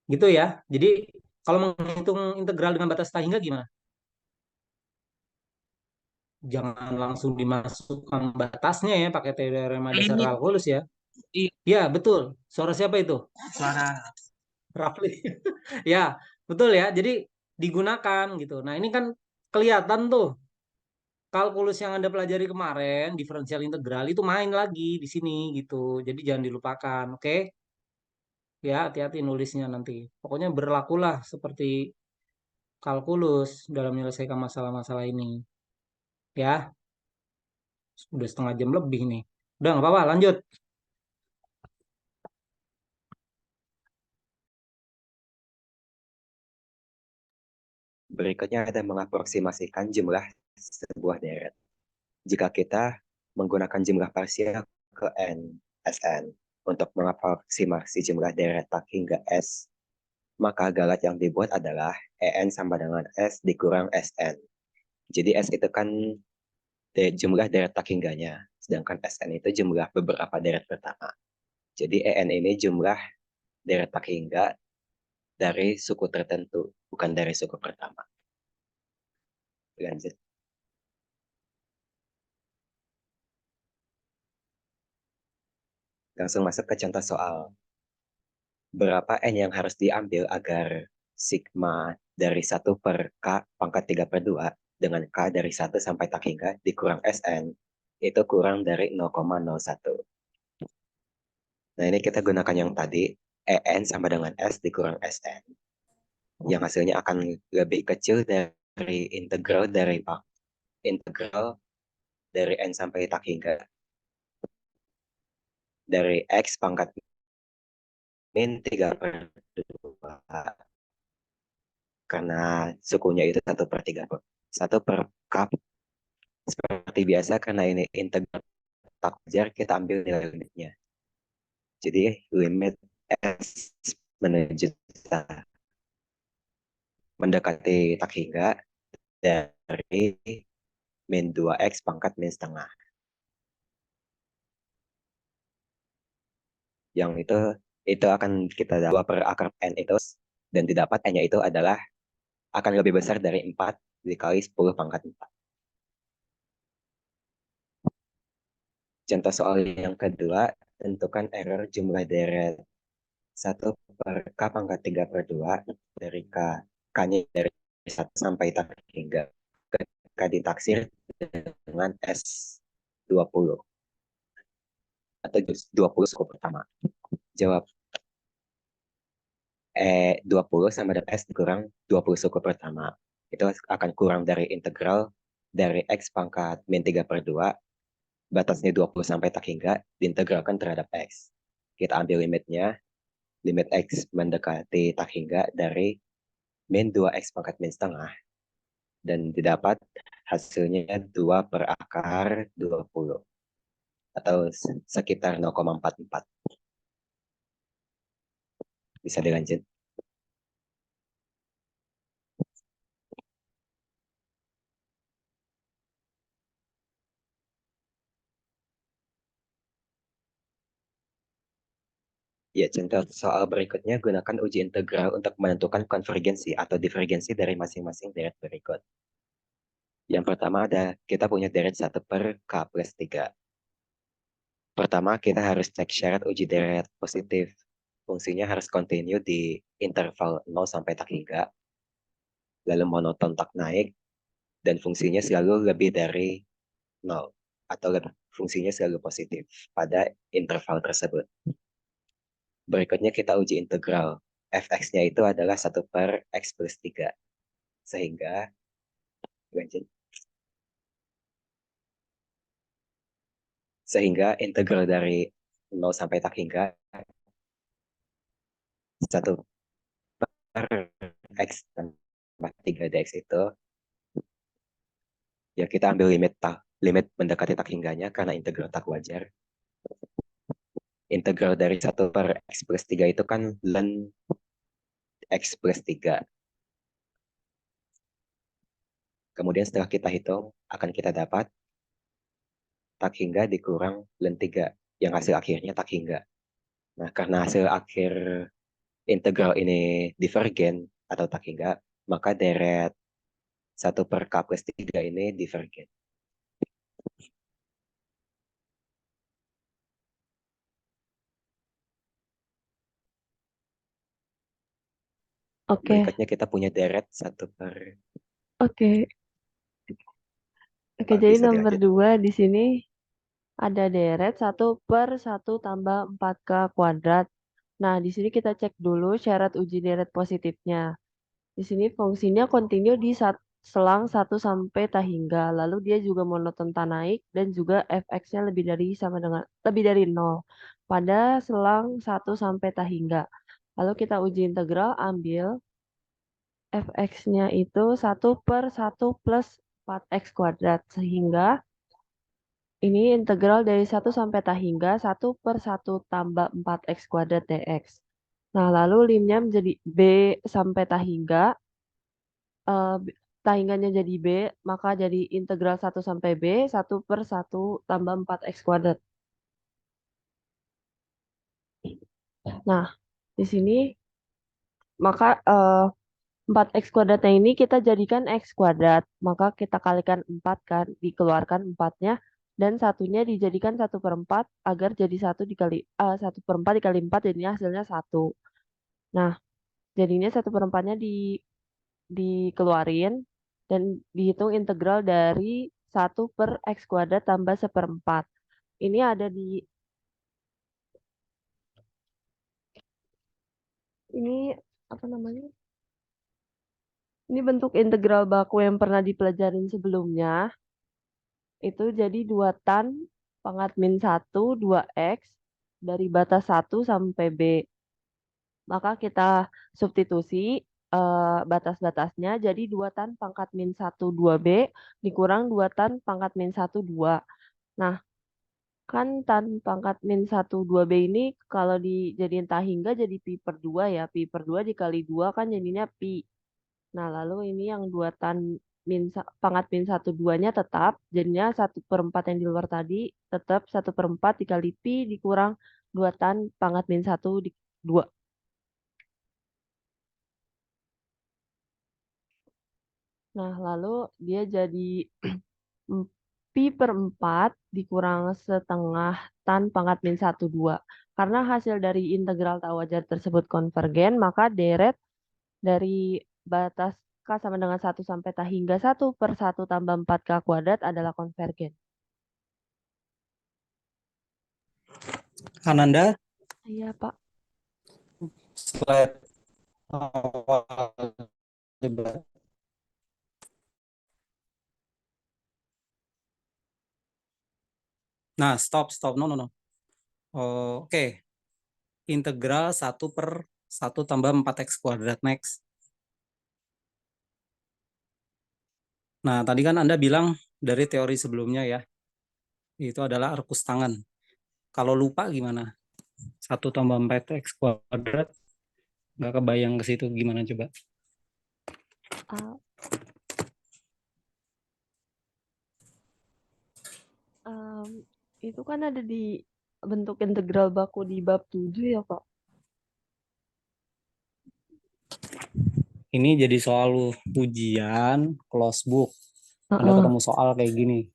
Gitu ya. Jadi kalau menghitung integral dengan batas tah hingga gimana? Jangan langsung dimasukkan batasnya ya pakai teorema dasar Limit. kalkulus ya. Iya. Ya, betul. Suara siapa itu? Suara Rafli. Ya, betul ya. Jadi digunakan gitu. Nah, ini kan kelihatan tuh kalkulus yang Anda pelajari kemarin, diferensial integral itu main lagi di sini gitu. Jadi jangan dilupakan, oke? Ya, hati-hati nulisnya nanti. Pokoknya berlakulah seperti kalkulus dalam menyelesaikan masalah-masalah ini. Ya, udah setengah jam lebih nih. Udah nggak apa-apa, lanjut. Berikutnya kita mengaproksimasikan jumlah sebuah deret. Jika kita menggunakan jumlah parsial ke n, Sn, untuk mengaproksimasi jumlah deret tak hingga S, maka galat yang dibuat adalah En sama dengan S dikurang Sn. Jadi S itu kan jumlah deret tak hingganya, sedangkan Sn itu jumlah beberapa deret pertama. Jadi En ini jumlah deret tak hingga dari suku tertentu, bukan dari suku pertama. Lanjut. Langsung masuk ke contoh soal. Berapa N yang harus diambil agar sigma dari 1 per K pangkat 3/2 dengan K dari 1 sampai tak hingga dikurang Sn itu kurang dari 0,01. Nah, ini kita gunakan yang tadi, En sama dengan S dikurang Sn. Yang hasilnya akan lebih kecil dari integral dari N sampai tak hingga dari X pangkat min 3/2 karena sukunya itu 1/3. 1 per cup seperti biasa karena ini integral tak wajar kita ambil nilai limitnya. Jadi limit S menuju mendekati tak hingga dari min 2x pangkat min setengah. Yang itu akan kita dapat per akar n itu, dan didapat n-nya itu adalah akan lebih besar dari 4 dikali 10 pangkat 4. Contoh soal yang kedua, tentukan error jumlah deret 1 per K pangkat 3 per 2 dari K-nya dari 1 sampai tak hingga K ditaksir dengan S20 atau 20 suku pertama. Jawab 20 sama dengan S dikurang 20 suku pertama. Itu akan kurang dari integral dari X pangkat min 3 per 2, batasnya 20 sampai tak hingga, diintegralkan terhadap X. Kita ambil limitnya, limit X mendekati tak hingga dari min 2X pangkat min setengah, dan didapat hasilnya 2 per akar 20, atau sekitar 0,44. Bisa dilanjut. Ya, contoh soal berikutnya, gunakan uji integral untuk menentukan konvergensi atau divergensi dari masing-masing deret berikut. Yang pertama kita punya deret 1 per K plus 3. Pertama, kita harus cek syarat uji deret positif. Fungsinya harus continue di interval 0 sampai tak hingga, lalu monoton tak naik, dan fungsinya selalu lebih dari 0, atau fungsinya selalu positif pada interval tersebut. Berikutnya kita uji integral. Fx-nya itu adalah 1 per X plus 3. Sehingga integral dari 0 sampai tak hingga 1 per X tambah 3 dx itu, ya kita ambil limit mendekati tak hingganya karena integral tak wajar. Integral dari 1 per X plus 3 itu kan ln X plus 3. Kemudian setelah kita hitung, akan kita dapat tak hingga dikurang ln 3, yang hasil akhirnya tak hingga. Nah, karena hasil akhir integral ini divergen atau tak hingga, maka deret 1 per K plus 3 ini divergen. Oke, Berikutnya kita punya deret 1 per... oke. Oke, Pak, jadi bisa nomor dilanjut. 2 di sini ada deret 1 per 1 tambah 4K kuadrat. Nah, di sini kita cek dulu syarat uji deret positifnya. Di sini fungsinya kontinu di selang 1 sampai tak hingga. Lalu dia juga monoton tak naik, dan juga fx-nya lebih dari 0 pada selang 1 sampai tak hingga. Lalu kita uji integral, ambil fx-nya itu 1 per 1 plus 4x kuadrat. Sehingga ini integral dari 1 sampai tak hingga 1 per 1 tambah 4x kuadrat dx. Nah, lalu limnya menjadi b sampai tak hingga. Tak hingganya jadi b, maka jadi integral 1 sampai b, 1 per 1 tambah 4x kuadrat. Nah, di sini maka 4x kuadratnya ini kita jadikan x kuadrat. Maka kita kalikan 4 kan, dikeluarkan 4-nya, dan satunya dijadikan 1 per 4 agar jadi 1 per 4 dikali 4 jadinya hasilnya 1. Nah, jadinya 1 per 4-nya dikeluarin dan dihitung integral dari 1 per x kuadrat tambah 1/4. Ini ada ini apa namanya? Ini bentuk integral baku yang pernah dipelajarin sebelumnya. Itu jadi 2 tan pangkat min 1 2x dari batas 1 sampai b. Maka kita substitusi batas-batasnya jadi 2 tan pangkat min 1 2b dikurang 2 tan pangkat min 1 2. Nah, Kan tan pangkat min 1, 2B ini kalau dijadiin tahingga jadi pi per 2 ya. Pi per 2 dikali 2 kan jadinya pi. Nah, lalu ini yang 2 tan pangkat min 1, 2-nya tetap. Jadinya 1/4 yang di luar tadi tetap 1/4 dikali pi dikurang 2 tan pangkat min 1 di 2. Nah, lalu dia jadi pi per 4 dikurang setengah tan pangkat min 1, 2. Karena hasil dari integral tak wajar tersebut konvergen, maka deret dari batas K sama dengan 1 sampai T hingga 1/1 tambah 4K kuadrat adalah konvergen. Ananda, Iya, Pak. slide awal coba. Nah, stop. No. Oke. Integral 1/1 tambah 4x kuadrat. Next. Nah, tadi kan Anda bilang dari teori sebelumnya ya, itu adalah arkus tangan. Kalau lupa gimana? 1 tambah 4x kuadrat, nggak kebayang ke situ gimana coba? Ah, itu kan ada di bentuk integral baku di bab 7 ya, Pak? Ini jadi soal ujian close book. Anda Heeh. ketemu soal kayak gini.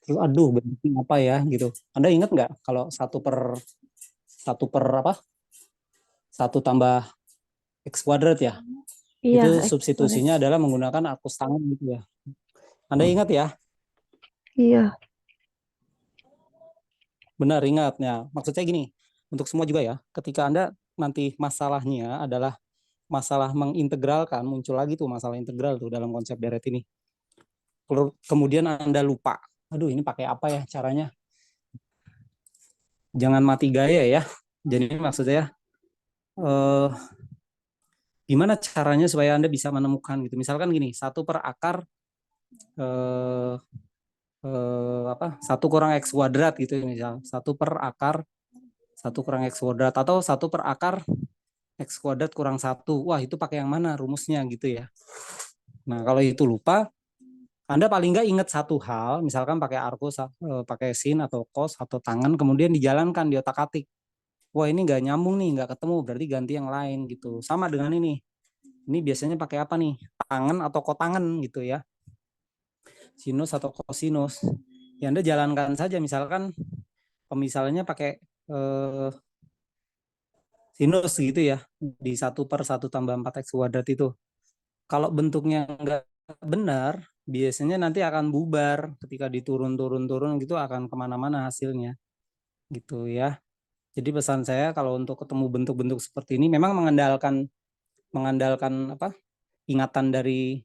Terus, aduh, bentuknya apa ya gitu. Anda ingat nggak kalau 1 tambah x kuadrat ya? Iya, Itu X substitusinya adalah menggunakan arkus tangan gitu ya. Anda ingat ya? Iya. Benar, ingat. Ya, maksudnya gini, untuk semua juga ya, ketika Anda nanti masalahnya adalah masalah mengintegralkan, muncul lagi tuh masalah integral tuh dalam konsep deret ini. Kemudian Anda lupa, aduh ini pakai apa ya caranya? Jangan mati gaya ya. Jadi maksudnya gimana caranya supaya Anda bisa menemukan gitu. Misalkan gini, 1/akar 1 kurang x kuadrat gitu misal. 1/akar 1 kurang x kuadrat atau 1/akar x kuadrat kurang 1. Wah, itu pakai yang mana rumusnya gitu ya. Nah, kalau itu lupa, Anda paling nggak ingat satu hal, misalkan pakai arkus, pakai sin atau cos atau tangan, kemudian dijalankan di otak-atik. Wah, ini nggak nyambung nih, nggak ketemu, berarti ganti yang lain gitu. Sama dengan ini. Ini biasanya pakai apa nih? Tangan atau kotangan gitu ya. Sinus atau kosinus. Ya Anda jalankan saja, misalkan pemisalannya pakai sinus gitu ya, di 1/1 tambah 4x kuadrat itu. Kalau bentuknya nggak benar, biasanya nanti akan bubar ketika diturun gitu akan kemana-mana hasilnya gitu ya. Jadi pesan saya kalau untuk ketemu bentuk-bentuk seperti ini memang mengandalkan apa? Ingatan dari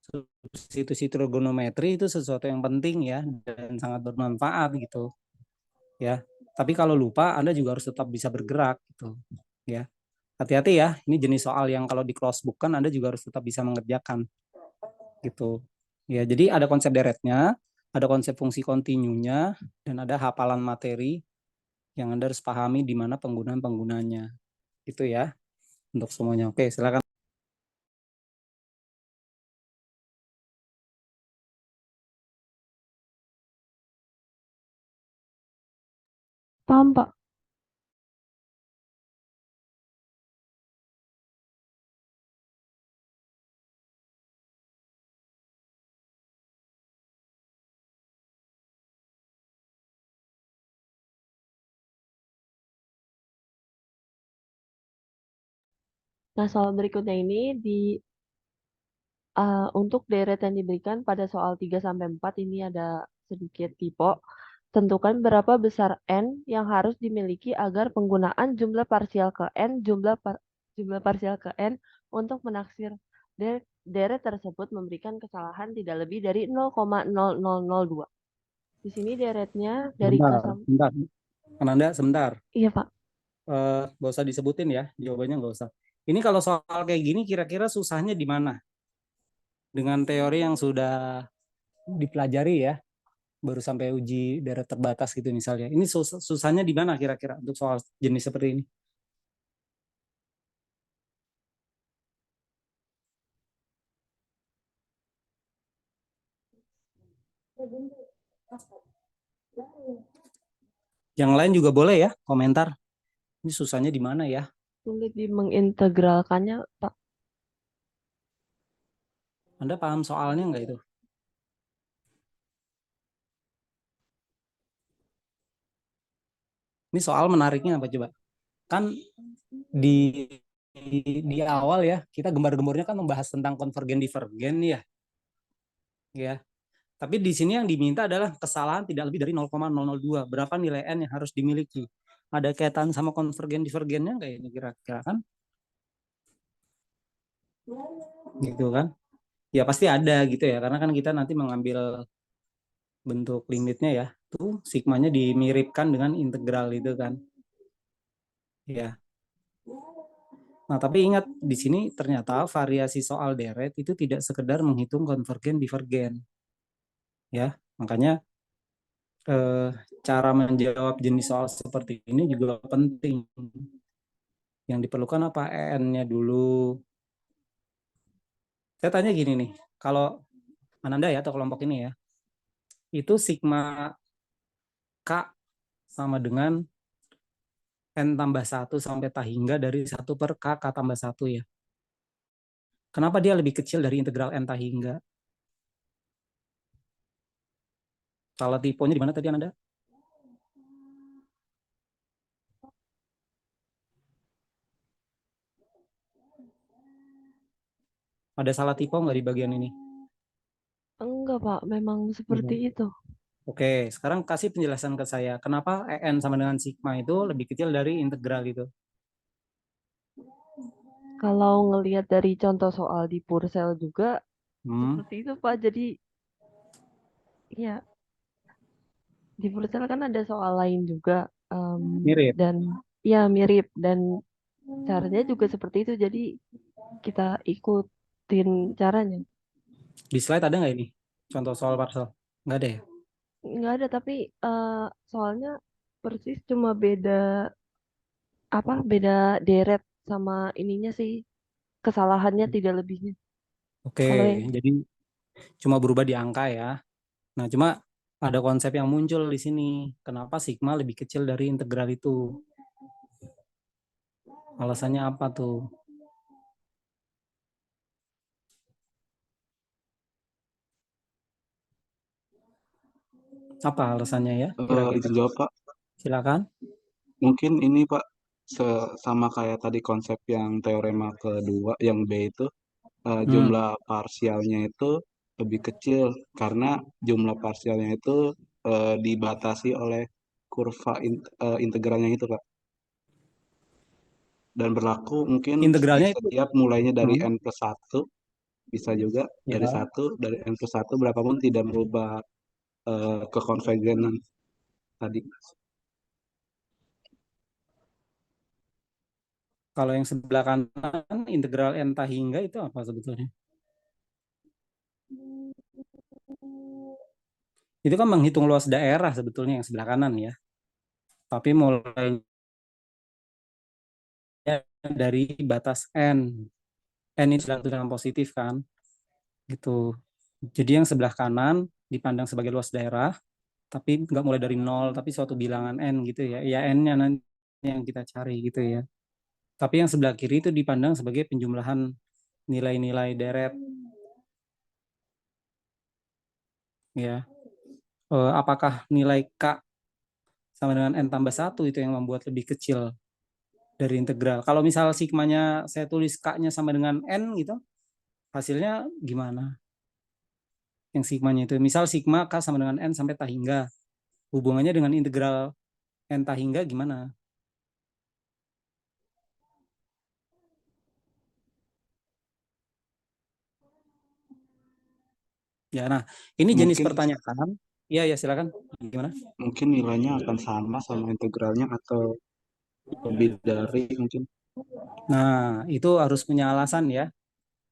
substitusi trigonometri itu sesuatu yang penting ya dan sangat bermanfaat gitu ya. Tapi kalau lupa Anda juga harus tetap bisa bergerak gitu ya. Hati-hati ya, ini jenis soal yang kalau di close book kan Anda juga harus tetap bisa mengerjakan gitu. Ya, jadi ada konsep deretnya, ada konsep fungsi kontinunya, dan ada hafalan materi yang Anda harus pahami di mana penggunaan-penggunanya. Gitu ya, untuk semuanya. Oke, silakan. Paham, Pak? Nah, soal berikutnya ini untuk deret yang diberikan pada soal 3-4 ini ada sedikit tipe. Tentukan berapa besar N yang harus dimiliki agar penggunaan jumlah parsial ke N, jumlah parsial ke N untuk menaksir deret tersebut memberikan kesalahan tidak lebih dari 0,0002. Di sini deretnya dari K Sebentar, sama... sebentar. Ananda, sebentar. Iya, Pak. Nggak usah disebutin ya, jawabannya nggak usah. Ini kalau soal kayak gini kira-kira susahnya di mana? Dengan teori yang sudah dipelajari ya, baru sampai uji deret terbatas gitu misalnya. Ini susahnya di mana kira-kira untuk soal jenis seperti ini? Yang lain juga boleh ya komentar. Ini susahnya di mana ya? Sulit di mengintegralkannya, Pak. Anda paham soalnya nggak itu? Ini soal menariknya apa coba? Kan di di awal ya kita gembar-gembornya kan membahas tentang konvergen divergen ya. Ya. Tapi di sini yang diminta adalah kesalahan tidak lebih dari 0,002. Berapa nilai n yang harus dimiliki? Ada kaitan sama konvergen divergennya nggak ini kira-kira kan? Gitu kan? Ya pasti ada gitu ya, karena kan kita nanti mengambil bentuk limitnya ya. Tuh sigmanya dimiripkan dengan integral itu kan. Ya. Nah, tapi ingat di sini ternyata variasi soal deret itu tidak sekedar menghitung konvergen divergen. Ya, makanya cara menjawab jenis soal seperti ini juga penting. Yang diperlukan apa? EN-nya dulu. Saya tanya gini nih, kalau Ananda ya atau kelompok ini ya, itu sigma K sama dengan N tambah 1 sampai tak hingga dari 1 per K tambah 1 ya. Kenapa dia lebih kecil dari integral N tak hingga? Salah tiponya di mana tadi Ananda? Ada salah tipe nggak di bagian ini? Enggak, Pak. Memang seperti itu. Oke, sekarang kasih penjelasan ke saya. Kenapa EN sama dengan sigma itu lebih kecil dari integral itu? Kalau ngelihat dari contoh soal di Purcell juga seperti itu, Pak. Jadi ya di Purcell kan ada soal lain juga Mirip. dan ya mirip dan caranya juga seperti itu. Jadi kita ikutin caranya. Di slide ada nggak ini? Contoh soal parcel? Nggak ada ya? Nggak ada, tapi soalnya persis cuma beda beda deret sama ininya sih, kesalahannya tidak lebihnya. Oke, Kalau yang jadi cuma berubah di angka ya. Nah, cuma ada konsep yang muncul di sini. Kenapa sigma lebih kecil dari integral itu? Alasannya apa tuh? Apa alasannya ya? Kira-kira. Izin jawab Pak. Silakan. Mungkin ini Pak sama kayak tadi konsep yang teorema kedua yang B itu jumlah parsialnya itu lebih kecil karena jumlah parsialnya itu dibatasi oleh kurva integralnya itu Pak. Dan berlaku mungkin Integralnya itu setiap mulainya dari n plus 1 bisa juga ya. dari n plus 1 berapapun tidak merubah kekonvergenan tadi. Kalau yang sebelah kanan integral n tak hingga itu apa sebetulnya? Itu kan menghitung luas daerah sebetulnya yang sebelah kanan ya. Tapi mulai dari batas n. N itu sudah dengan positif kan. Gitu. Jadi yang sebelah kanan dipandang sebagai luas daerah, tapi nggak mulai dari nol, tapi suatu bilangan n gitu ya. Ya n-nya nanti yang kita cari gitu ya. Tapi yang sebelah kiri itu dipandang sebagai penjumlahan nilai-nilai deret. Ya. Apakah nilai K sama dengan N tambah 1 itu yang membuat lebih kecil dari integral? Kalau misal sigmanya saya tulis K-nya sama dengan N gitu, hasilnya gimana? Yang sigmanya itu. Misal sigma K sama dengan N sampai tak hingga. Hubungannya dengan integral N tak hingga gimana? Ya, nah ini jenis Mungkin pertanyaan. Iya, ya silakan. Gimana? mungkin nilainya akan sama integralnya atau lebih dari mungkin. Nah, itu harus punya alasan ya.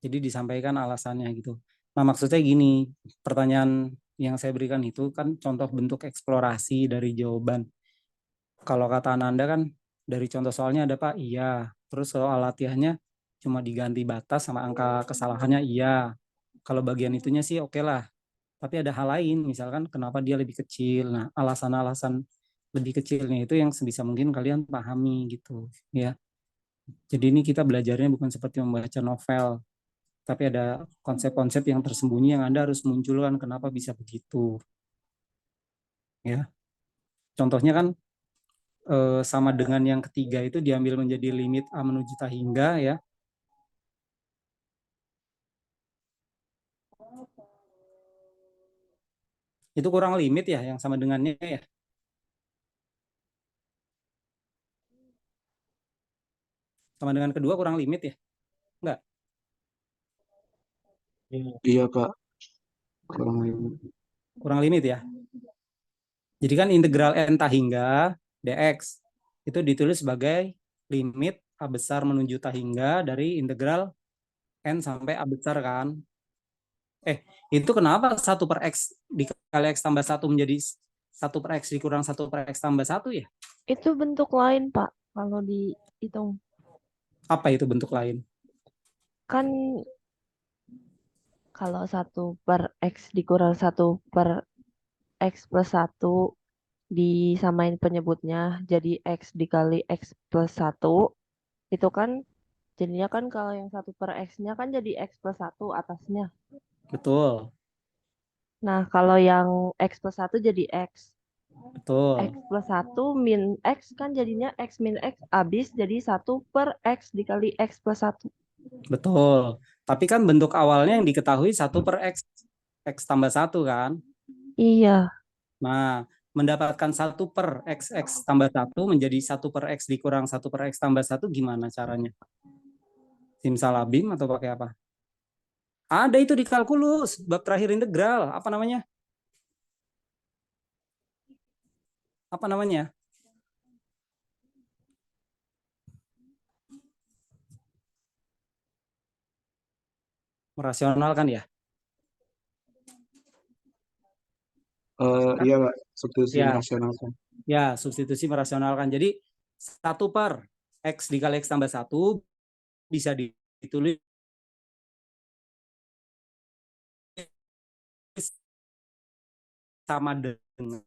Jadi disampaikan alasannya gitu. Nah, maksudnya gini, pertanyaan yang saya berikan itu kan contoh bentuk eksplorasi dari jawaban. Kalau kata Ananda kan dari contoh soalnya ada Pak, iya. Terus soal latihannya cuma diganti batas sama angka kesalahannya, iya. Kalau bagian itunya sih oke lah. Tapi ada hal lain, misalkan kenapa dia lebih kecil. Nah, alasan-alasan lebih kecilnya itu yang sebisa mungkin kalian pahami gitu, ya. Jadi ini kita belajarnya bukan seperti membaca novel, tapi ada konsep-konsep yang tersembunyi yang Anda harus munculkan kenapa bisa begitu. Ya. Contohnya kan sama dengan yang ketiga itu diambil menjadi limit A menuju tak hingga ya. Itu kurang limit ya yang sama dengannya ya. Sama dengan kedua kurang limit ya. Enggak. Iya Pak, kurang lebih. Kurang limit ya. Jadi kan integral n tak hingga dx itu ditulis sebagai limit A besar menuju tak hingga dari integral n sampai A besar kan. Itu kenapa 1 per x dikali x tambah 1 menjadi 1 per x dikurang 1 per x tambah 1 ya? Itu bentuk lain, Pak, kalau dihitung. Apa itu bentuk lain? Kan kalau 1 per x dikurang 1 per x plus 1 disamain penyebutnya jadi x dikali x plus 1, itu kan jadinya kan kalau yang 1 per x-nya kan jadi x plus 1 atasnya. Betul. Nah, kalau yang x plus 1 jadi x. Betul. X plus 1 min x kan jadinya x min x habis jadi 1 per x dikali x plus 1. Betul. Tapi kan bentuk awalnya yang diketahui 1 per x. X tambah 1 kan? Iya. Nah, mendapatkan 1 per x tambah 1 menjadi 1 per x dikurang 1 per x tambah 1 gimana caranya? Simsalabim atau pakai apa? Ada itu di kalkulus, bab terakhir integral. Apa namanya? Apa namanya? Merasional kan ya? Iya Pak, substitusi Ya, merasionalkan. ya, substitusi merasionalkan. Jadi 1 per x dikali x tambah 1 bisa ditulis sama dengan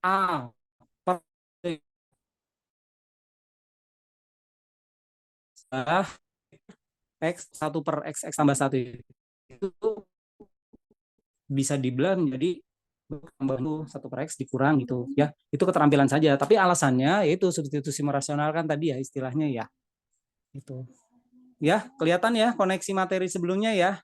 A per x 1 per x tambah 1 itu bisa dibelah menjadi tambah 1 per x dikurang gitu ya. Itu keterampilan saja, tapi alasannya yaitu substitusi merasional kan tadi ya istilahnya ya. Itu. Ya, kelihatan ya koneksi materi sebelumnya ya.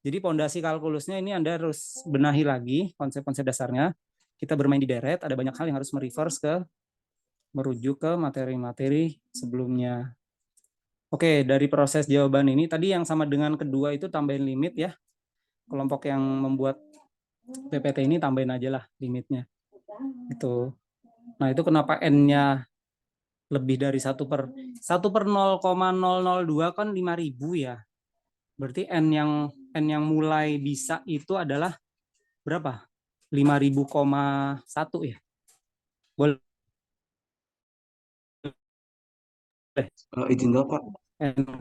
Jadi pondasi kalkulusnya ini Anda harus benahi lagi konsep-konsep dasarnya. Kita bermain di deret, ada banyak hal yang harus merujuk ke materi-materi sebelumnya. Oke, dari proses jawaban ini tadi yang sama dengan kedua itu tambahin limit ya. Kelompok yang membuat PPT ini tambahin aja lah limitnya. Itu. Nah, itu kenapa N-nya lebih dari 1 per 0,002 kan 5.000 ya. Berarti N yang mulai bisa itu adalah berapa? 5.000,1 ya. Boleh. Izin jawab Pak. N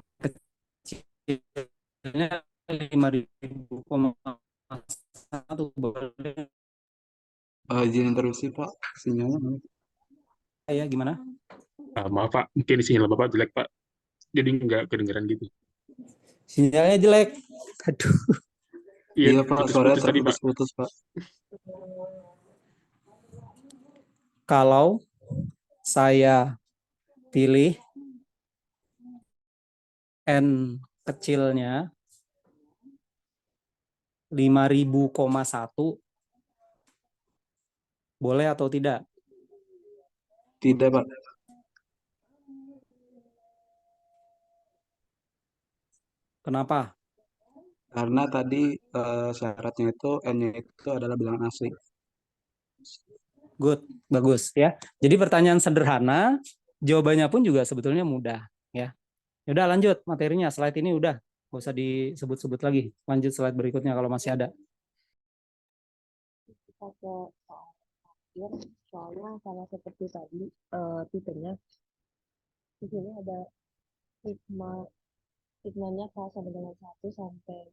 kecilnya 5.000,1 boleh. Izin interupsi Pak, sinyalnya mana? Ya gimana? Maaf Pak, mungkin sinyal Bapak jelek Pak, jadi nggak kedengeran gitu. Sinyalnya jelek. Aduh. Iya Pak, suara putus-putus tadi Pak. terputus-putus Pak. Kalau saya pilih N kecilnya 5.000,1 boleh atau tidak? Tidak Pak, Kenapa? karena tadi syaratnya itu N-nya itu adalah bilangan asli. Good, bagus ya. Jadi pertanyaan sederhana Jawabannya pun juga sebetulnya mudah ya. Udah lanjut materinya, slide ini udah nggak usah disebut-sebut lagi. Lanjut slide berikutnya kalau masih ada. Kita ke soal terakhir, soalnya sama seperti tadi tipenya. Di sini ada sigmanya K sama dengan 1 sampai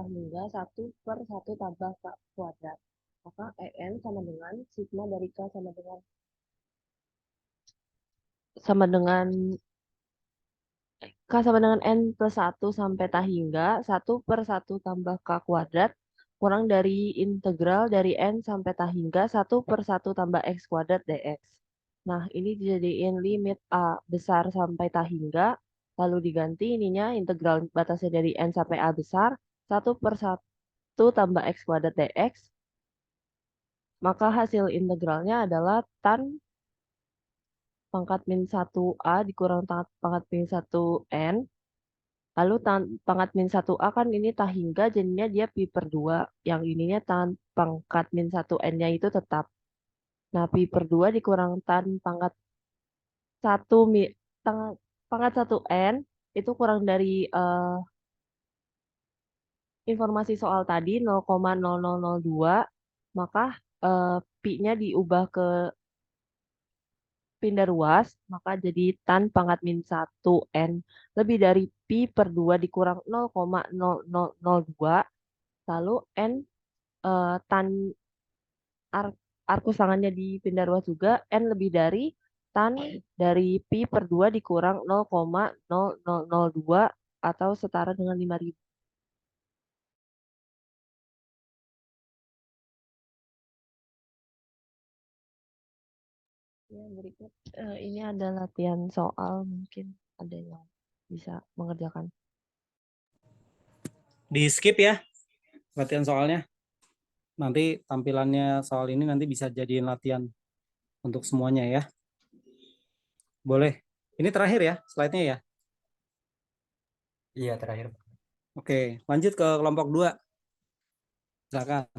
hingga 1/1 tambah K kuadrat. Maka EN sama dengan sigma dari K sama dengan K sama dengan N plus 1 sampai hingga 1/1 tambah K kuadrat kurang dari integral dari N sampai hingga 1/1 tambah X kuadrat dx. Nah, ini dijadiin limit A besar sampai hingga, lalu diganti ininya integral batasnya dari N sampai A besar, 1/1 tambah X kuadrat dx. Maka hasil integralnya adalah tan pangkat min 1A dikurang pangkat min 1N. Lalu pangkat min 1A kan ini hingga jadinya dia pi per 2. Yang ininya tan pangkat min 1N-nya itu tetap. Nah, pi per 2 dikurang tan pangkat 1 pangkat 1N itu kurang dari informasi soal tadi 0,0002. Maka pi-nya diubah ke pindah ruas, maka jadi tan pangkat min 1N lebih dari pi per 2 dikurang 0,0002, lalu N tan arkus tangannya dipindah ruas juga, N lebih dari tan dari pi per 2 dikurang 0,0002 atau setara dengan 5.000. Ya, berikut ini ada latihan soal, mungkin ada yang bisa mengerjakan. Di skip ya latihan soalnya. Nanti tampilannya soal ini nanti bisa jadiin latihan untuk semuanya ya. Boleh. Ini terakhir ya slide-nya ya. Iya, terakhir. Oke, lanjut ke kelompok 2. Silakan.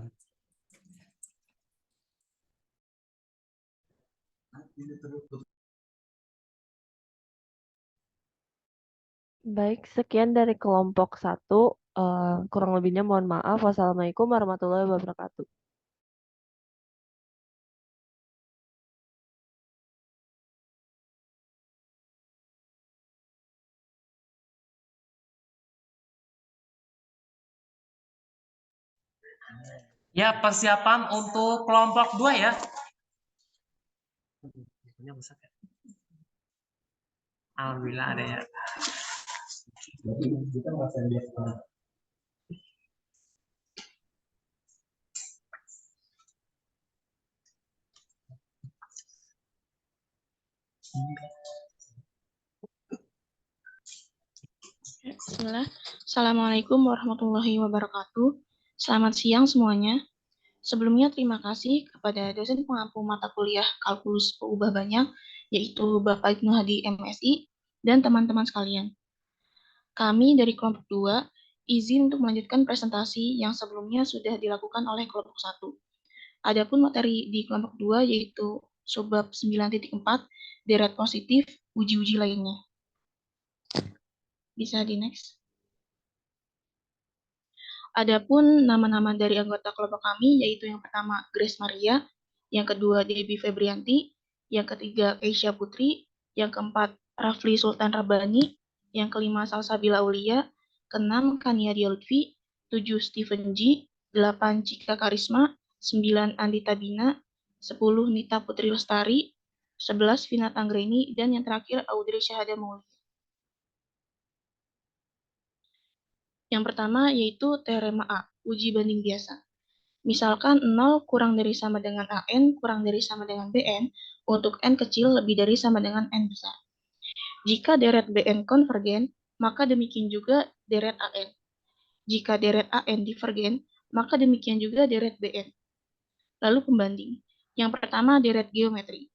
Baik, sekian dari kelompok 1. Kurang lebihnya mohon maaf. Wassalamualaikum warahmatullahi wabarakatuh. Ya, persiapan untuk kelompok 2 ya. Alhamdulillah ada ya. Bismillah. Assalamualaikum warahmatullahi wabarakatuh. Selamat siang semuanya. Sebelumnya terima kasih kepada dosen pengampu mata kuliah kalkulus berubah banyak, yaitu Bapak Ibnu Hadi MSI, dan teman-teman sekalian. Kami dari kelompok 2 izin untuk melanjutkan presentasi yang sebelumnya sudah dilakukan oleh kelompok 1. Adapun materi di kelompok 2 yaitu subbab 9.4 deret positif uji-uji lainnya. Bisa di next. Adapun nama-nama dari anggota kelompok kami yaitu yang pertama Grace Maria, yang kedua Debbie Febrianti, yang ketiga Keisha Putri, yang keempat Rafli Sultan Rabbani, yang kelima Salsabila Aulia, keenam Kania Dia Lutfi, 7 Stephen G, 8 Cika Karisma, 9 Andita Bina, 10 Nita Putri Lestari, 11 Vina Tanggreni, dan yang terakhir Audrey Syahada Maulid. Yang pertama yaitu teorema A, uji banding biasa. Misalkan 0 kurang dari sama dengan AN kurang dari sama dengan BN untuk N kecil lebih dari sama dengan N besar. Jika deret BN konvergen, maka demikian juga deret AN. Jika deret AN divergen, maka demikian juga deret BN. Lalu pembanding. Yang pertama deret geometri.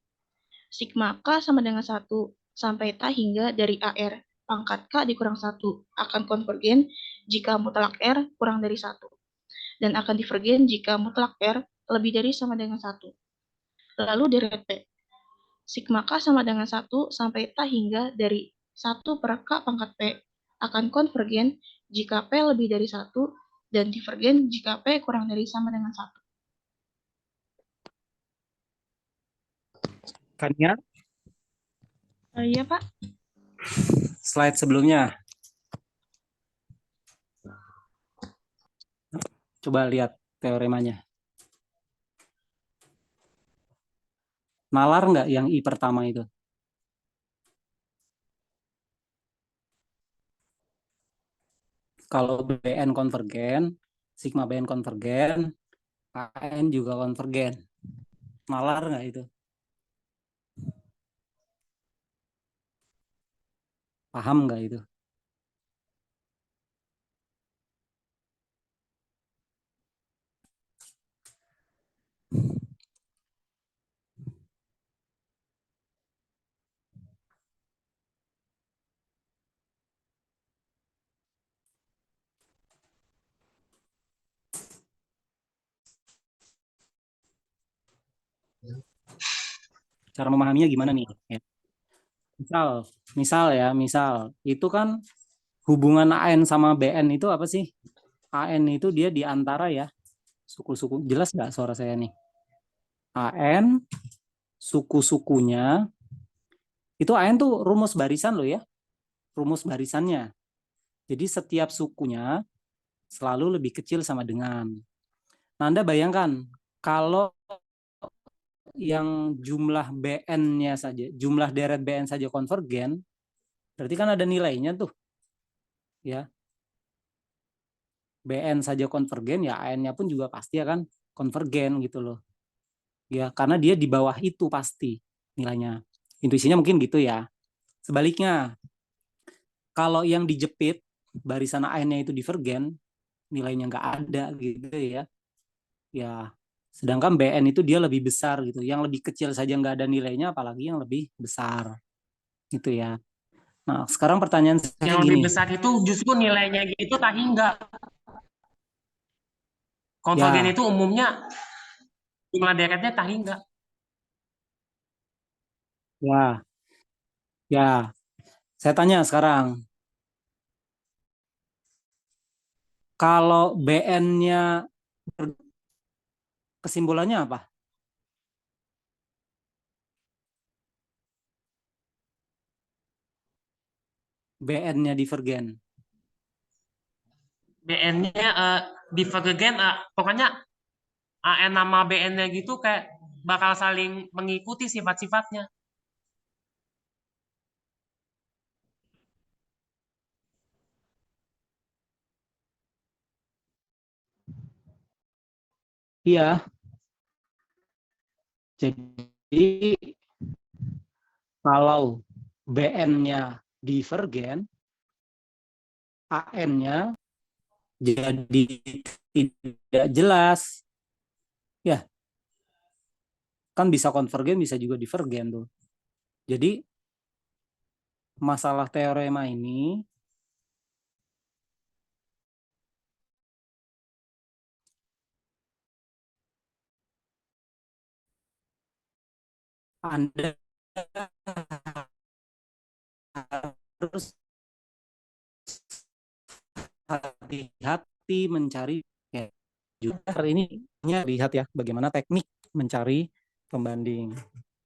Sigma K sama dengan 1 sampai ta hingga dari AR pangkat K dikurang 1 akan konvergen jika mutlak R kurang dari 1. Dan akan divergen jika mutlak R lebih dari sama dengan 1. Lalu deret P. sigma K sama dengan 1 sampai T hingga dari 1 per K pangkat P akan konvergen jika P lebih dari 1 dan divergen jika P kurang dari sama dengan 1. Kania, Iya, Pak. slide sebelumnya. Coba lihat teoremanya. Nalar nggak yang I pertama itu? Kalau BN konvergen, sigma BN konvergen, AN juga konvergen. Nalar nggak itu? Paham nggak itu? Cara memahaminya gimana nih? Misal itu kan hubungan AN sama BN itu apa sih? AN itu dia di antara ya suku-suku. Jelas nggak suara saya nih? AN suku-sukunya itu AN tuh rumus barisan loh ya. Rumus barisannya. Jadi setiap sukunya selalu lebih kecil sama dengan. Nah, Anda bayangkan kalau yang jumlah BN-nya saja, jumlah deret BN saja konvergen, berarti kan ada nilainya tuh. Ya. BN saja konvergen, ya AN-nya pun juga pasti akan konvergen gitu loh. Ya, karena dia di bawah itu pasti nilainya. Intuisinya mungkin gitu ya. Sebaliknya, kalau yang dijepit barisan AN-nya itu divergen, nilainya nggak ada gitu ya. Ya, sedangkan BN itu dia lebih besar gitu. Yang lebih kecil saja nggak ada nilainya, apalagi yang lebih besar. Gitu ya. Nah, sekarang pertanyaan saya Yang lebih gini. besar itu justru nilainya gitu tak hingga. Konvergen Ya, itu umumnya jumlah deretnya tak hingga. ya. Saya tanya sekarang, kalau BN-nya kesimpulannya apa? BN-nya divergen. BN-nya divergen, pokoknya AN nama BN-nya gitu kayak bakal saling mengikuti sifat-sifatnya. Iya. Jadi kalau BN-nya divergen, AN-nya jadi tidak jelas. Ya, kan bisa konvergen, bisa juga divergen tuh. Jadi masalah teorema ini Anda harus hati-hati mencari ya, juga ini lihat ya bagaimana teknik mencari pembanding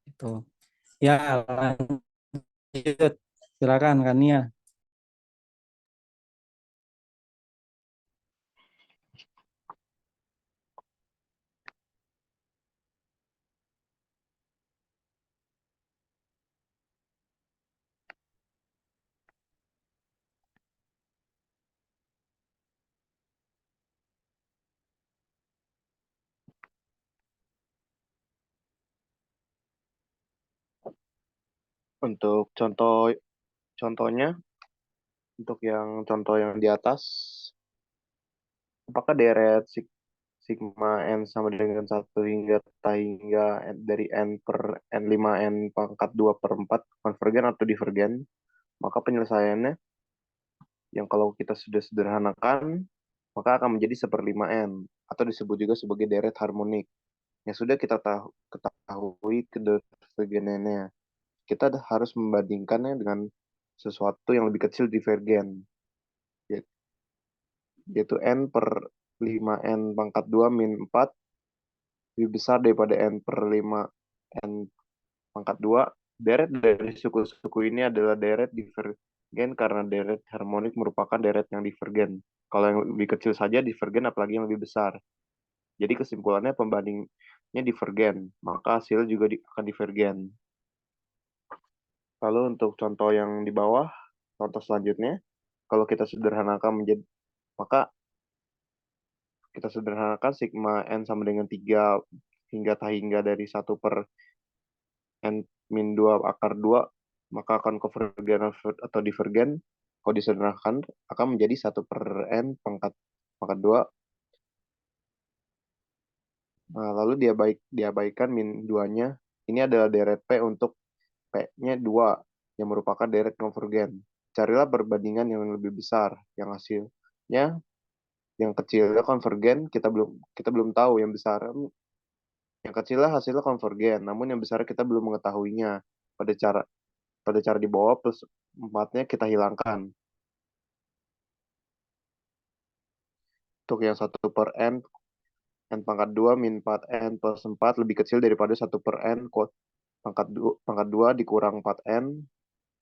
itu. Ya, lanjut. Silakan Kania. Untuk contohnya, untuk yang contoh yang di atas, apakah deret sigma n sama dengan 1 hingga dari n per n5 n pangkat 2 per 4 konvergen atau divergen? Maka penyelesaiannya yang kalau kita sudah sederhanakan, maka akan menjadi 1/5 n atau disebut juga sebagai deret harmonik. yang sudah kita ketahui kedivergenannya. Kita harus membandingkannya dengan sesuatu yang lebih kecil divergen, yaitu n per 5n pangkat 2 min 4 lebih besar daripada n per 5n pangkat 2. Deret dari suku-suku ini adalah deret divergen karena deret harmonik merupakan deret yang divergen. Kalau yang lebih kecil saja divergen, apalagi yang lebih besar. Jadi kesimpulannya pembandingnya divergen, maka hasilnya juga akan divergen. Lalu untuk contoh yang di bawah, contoh selanjutnya, kalau kita sederhanakan menjadi, maka kita sederhanakan sigma n sama dengan 3 hingga tak hingga dari 1 per n min 2 akar 2, maka akan konvergen atau divergen. Kalau disederhanakan akan menjadi 1 per n pangkat 2. Nah, lalu diabaikan min 2-nya. Ini adalah deret P untuk P-nya 2 yang merupakan deret konvergen. Carilah perbandingan yang lebih besar, yang hasilnya yang kecilnya konvergen, kita belum tahu. Yang kecilnya hasilnya konvergen, namun yang besar kita belum mengetahuinya. Pada cara di bawah plus 4-nya kita hilangkan. Untuk yang 1 per n pangkat 2 min 4n plus 4 lebih kecil daripada 1 per n pangkat 2 dikurang 4n,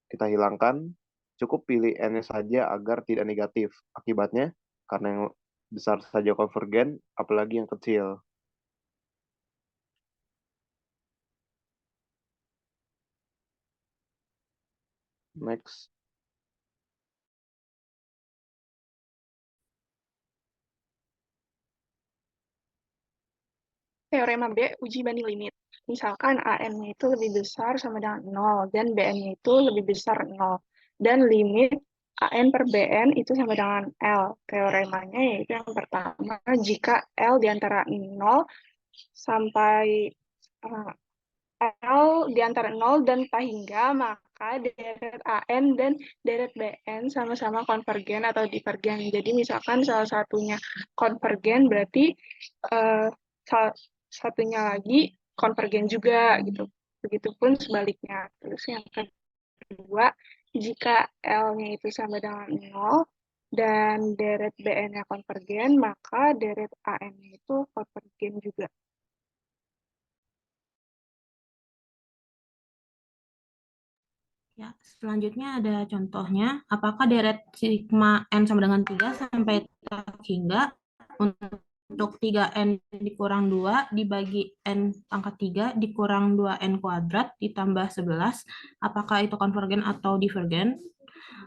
kita hilangkan. Cukup pilih n-nya saja agar tidak negatif. Akibatnya, karena yang besar saja konvergen, apalagi yang kecil. Next. Teorema B, uji banding limit. Misalkan AN-nya itu lebih besar sama dengan 0, dan BN-nya itu lebih besar 0. Dan limit AN per BN itu sama dengan L. Teoremanya yaitu yang pertama, jika L di antara 0 sampai L di antara 0 dan tak hingga, maka deret AN dan deret BN sama-sama konvergen atau divergen. Jadi misalkan salah satunya konvergen, berarti satunya lagi konvergen juga gitu. Begitupun sebaliknya. Terus yang kedua, jika L-nya itu sama dengan 0 dan deret BN-nya konvergen, maka deret AN-nya itu konvergen juga. Ya, selanjutnya ada contohnya. Apakah deret sigma n sama dengan 3 sampai tak hingga untuk 3n dikurang 2 dibagi n pangkat 3 dikurang 2n kuadrat ditambah 11, apakah itu konvergen atau divergen?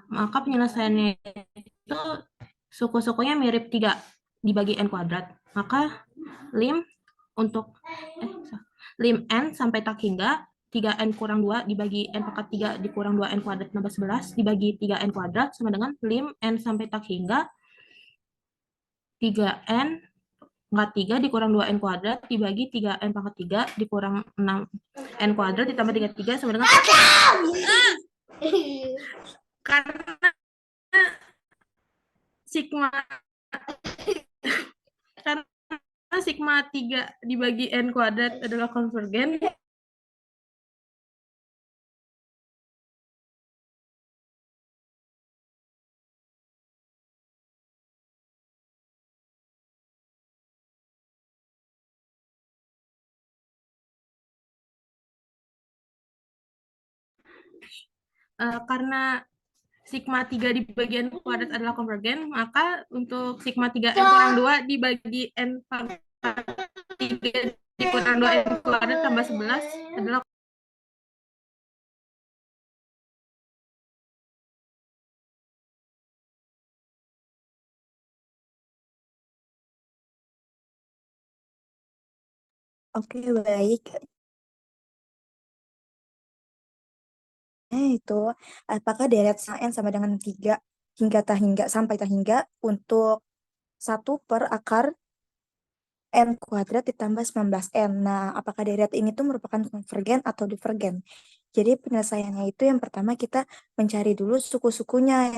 Maka penyelesaiannya itu suku-sukunya mirip 3 dibagi n kuadrat. Maka lim n sampai tak hingga 3n kurang 2 dibagi n pangkat 3 dikurang 2n kuadrat tambah 11 dibagi 3n kuadrat sama dengan lim n sampai tak hingga 3n pangkat 3 dikurang 2n kuadrat dibagi 3n pangkat 3 dikurang 6n kuadrat ditambah 33 sama dengan karena sigma 3 dibagi n kuadrat adalah konvergen. Karena sigma 3 dibagi n kuadrat adalah konvergen, maka untuk sigma 3n kurang 2 dibagi n pangkat 3 dikurang 2n kuadrat tambah 11 adalah Oke, baik. Itu apakah deret n sama dengan 3 hingga tak hingga sampai tak hingga untuk 1 per akar n kuadrat ditambah 19n. Nah, apakah deret ini tuh merupakan konvergen atau divergen? Jadi penyelesaiannya itu yang pertama kita mencari dulu suku-sukunya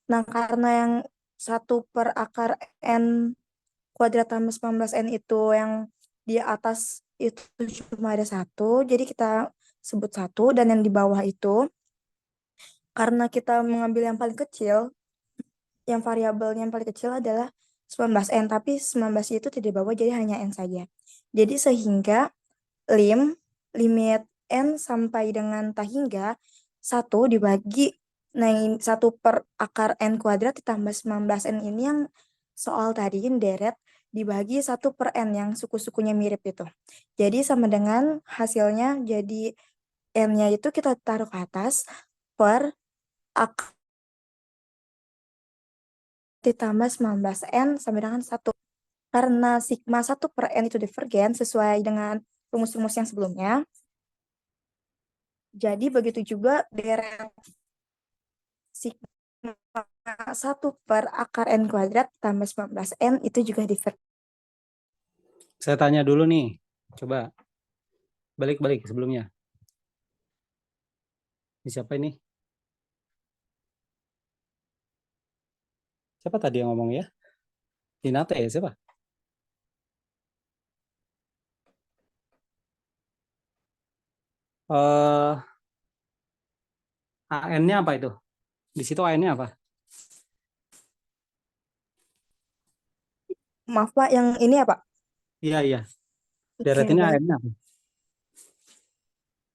nah karena yang 1 per akar n kuadrat tambah 19n itu yang di atas itu cuma ada satu, jadi kita sebut satu, dan yang di bawah itu karena kita mengambil yang paling kecil, yang variabelnya yang paling kecil adalah 19N, tapi 19 itu tidak dibawa, jadi hanya N saja. Jadi sehingga limit N sampai dengan tak hingga 1 dibagi, nah 1 per akar N kuadrat ditambah 19N ini yang soal tadi deret dibagi 1 per N yang suku-sukunya mirip itu. Jadi sama dengan hasilnya, jadi N-nya itu kita taruh ke atas per akar ditambah 19N sama dengan 1. Karena sigma 1 per N itu divergen sesuai dengan rumus-rumus yang sebelumnya. Jadi begitu juga deret sigma 1 per akar N kuadrat tambah 19N itu juga divergen. Saya tanya dulu nih, coba balik sebelumnya. Ini siapa ini? Siapa tadi yang ngomong ya? Hinata ya, siapa? AN-nya apa itu? Di situ AN-nya apa? Maaf Pak, yang ini ya Pak? Iya. Oke, Deret ini baik. AN-nya apa?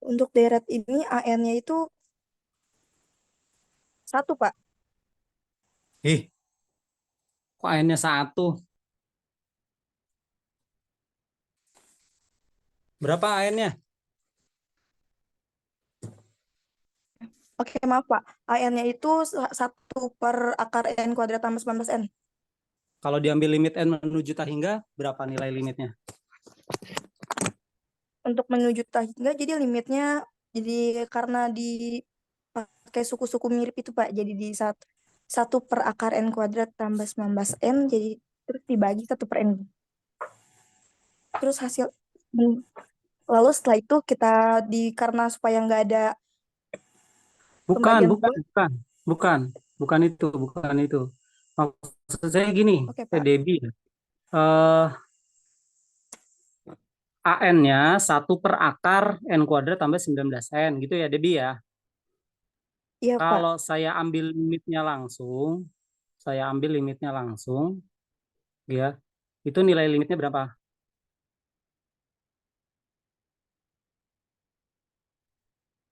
Untuk deret ini AN-nya itu 1 Pak. Kok AN-nya 1? Berapa AN-nya? Oke, maaf Pak. AN-nya itu 1 per akar N kuadrat tambah 19N. Kalau diambil limit N menuju tak hingga, berapa nilai limitnya? Untuk menuju tak hingga, jadi limitnya, jadi karena dipakai suku-suku mirip itu Pak, jadi di 1 per akar N kuadrat tambah 19N, jadi terus dibagi 1 per N. Terus hasil, lalu setelah itu kita karena supaya nggak ada pembagian dua. Bukan itu. Maksud saya gini, Oke, Pak. Debbie, AN-nya 1 per akar N kuadrat tambah 19N, gitu ya Debbie ya? Iya, Pak. Kalau saya ambil limitnya langsung, ya, itu nilai limitnya berapa?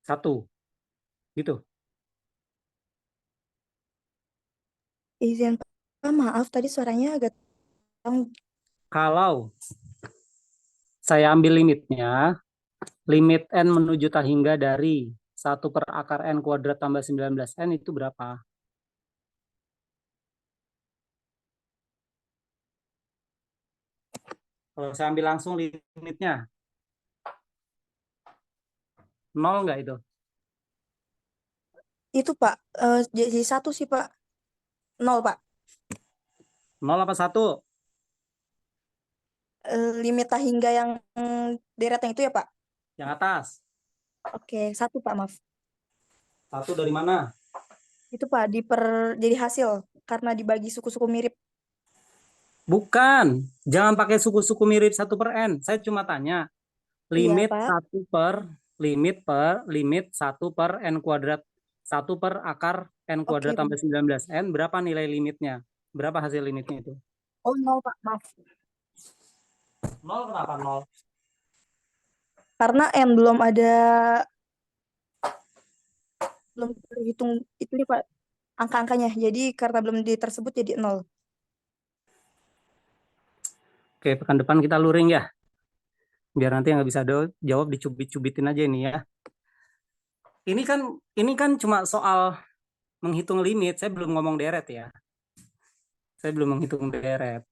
1, gitu. Izin Pak, maaf tadi suaranya agak. Kalau saya ambil limitnya, limit N menuju tak hingga dari 1 per akar N kuadrat tambah 19N itu berapa? Kalau saya ambil langsung limitnya, 0 nggak itu? Itu Pak, jadi 1 sih Pak. 0 Pak. 0 apa 1? Limit tak hingga yang deretnya itu ya Pak? Yang atas. Oke, 1 Pak, maaf. 1 dari mana? Itu Pak, jadi hasil karena dibagi suku-suku mirip. Bukan, jangan pakai suku-suku mirip 1 per N. Saya cuma tanya, limit Pak. 1 per N kuadrat, 1 per akar N kuadrat tambah 19N, berapa nilai limitnya? Berapa hasil limitnya itu? Oh, 0 Pak, maaf. 0 kenapa 0? Karena N belum terhitung itu nih Pak, angka-angkanya. Jadi karena belum tersebut jadi 0. Oke, pekan depan kita luring ya. Biar nanti yang nggak bisa jawab dicubit-cubitin aja ini ya. Ini kan cuma soal menghitung limit, saya belum ngomong deret ya. Saya belum menghitung deret.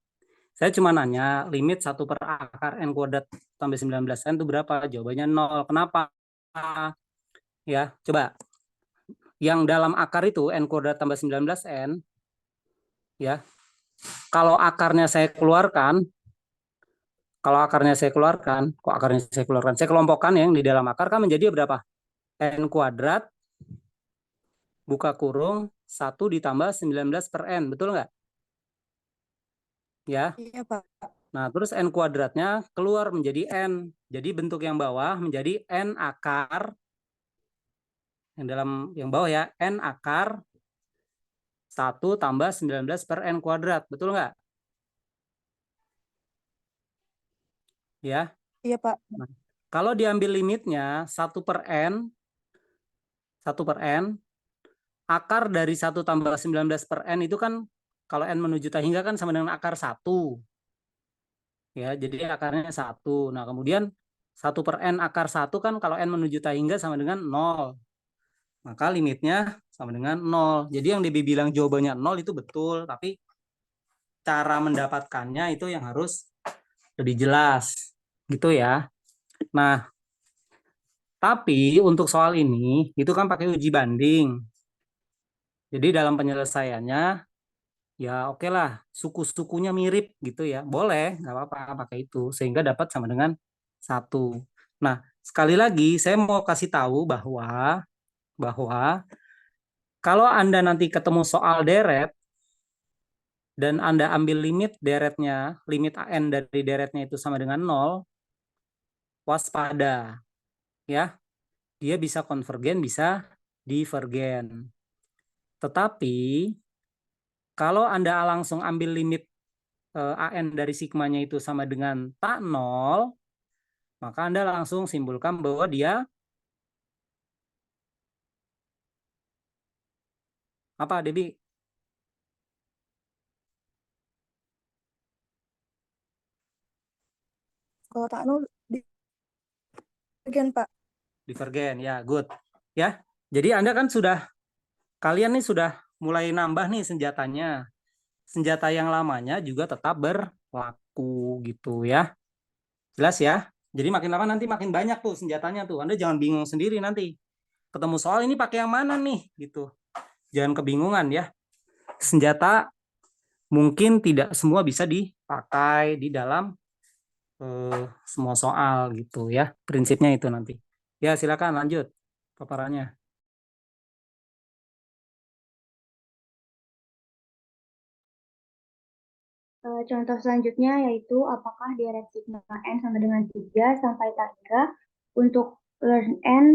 Saya cuma nanya limit 1 per akar N kuadrat tambah 19N itu berapa? Jawabannya 0. Kenapa? Ya, coba. Yang dalam akar itu N kuadrat tambah 19N, ya. Kalau akarnya saya keluarkan, saya kelompokkan yang di dalam akar kan menjadi berapa? N kuadrat, buka kurung, 1 ditambah 19 per N, betul nggak? Ya. Iya, Pak. Nah, terus N kuadratnya keluar menjadi N. Jadi bentuk yang bawah menjadi N akar, yang bawah ya, N akar 1 tambah 19 per N kuadrat. Betul nggak? Ya. Iya, Pak. Nah, kalau diambil limitnya 1 per N, akar dari 1 tambah 19 per N itu kan, kalau N menuju tak hingga kan sama dengan akar 1. Ya, jadi akarnya 1. Nah, kemudian 1 per N akar 1 kan kalau N menuju tak hingga sama dengan 0. Maka limitnya sama dengan 0. Jadi yang DB bilang jawabannya 0 itu betul, tapi cara mendapatkannya itu yang harus lebih jelas. Gitu ya. Nah, tapi untuk soal ini, itu kan pakai uji banding. Jadi dalam penyelesaiannya, ya oke lah, suku-sukunya mirip gitu ya. Boleh, nggak apa-apa pakai itu. Sehingga dapat sama dengan 1. Nah, sekali lagi saya mau kasih tahu bahwa kalau Anda nanti ketemu soal deret, dan Anda ambil limit deretnya, limit AN dari deretnya itu sama dengan 0, waspada. Ya, dia bisa konvergen, bisa divergen. Tetapi kalau Anda langsung ambil limit AN dari sigmanya itu sama dengan tak 0, maka Anda langsung simpulkan bahwa dia apa, Debi? Kalau tak 0 divergen, Pak. Divergen, ya, good. Ya, jadi Anda kan kalian nih sudah mulai nambah nih senjatanya. Senjata yang lamanya juga tetap berlaku gitu ya. Jelas ya? Jadi makin lama nanti makin banyak tuh senjatanya tuh. Anda jangan bingung sendiri nanti. Ketemu soal ini pakai yang mana nih gitu. Jangan kebingungan ya. Senjata mungkin tidak semua bisa dipakai di dalam semua soal gitu ya. Prinsipnya itu nanti. Ya, silakan lanjut paparannya. Contoh selanjutnya yaitu apakah deret sigma n sama dengan 3 sampai tak hingga untuk ln n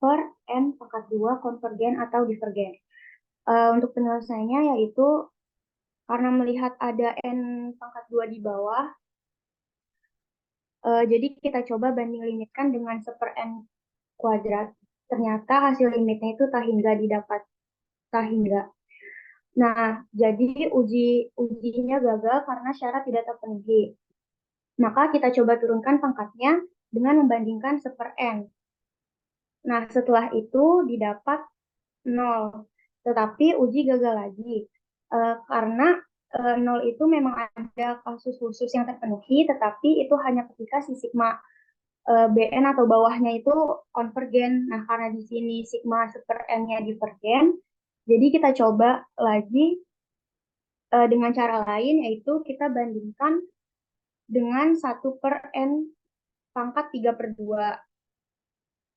per n pangkat 2 konvergen atau divergen. Untuk penyelesaiannya yaitu karena melihat ada n pangkat 2 di bawah, jadi kita coba banding limitkan dengan 1/n kuadrat. Ternyata hasil limitnya itu tak hingga didapat, tak hingga. Nah, jadi ujinya gagal karena syarat tidak terpenuhi. Maka kita coba turunkan pangkatnya dengan membandingkan 1/n. Nah, setelah itu didapat 0. Tetapi uji gagal lagi. Karena 0 itu memang ada kasus khusus yang terpenuhi, tetapi itu hanya ketika si sigma BN atau bawahnya itu konvergen. Nah, karena di sini sigma 1/n-nya divergen, jadi kita coba lagi dengan cara lain, yaitu kita bandingkan dengan 1/n pangkat 3/2.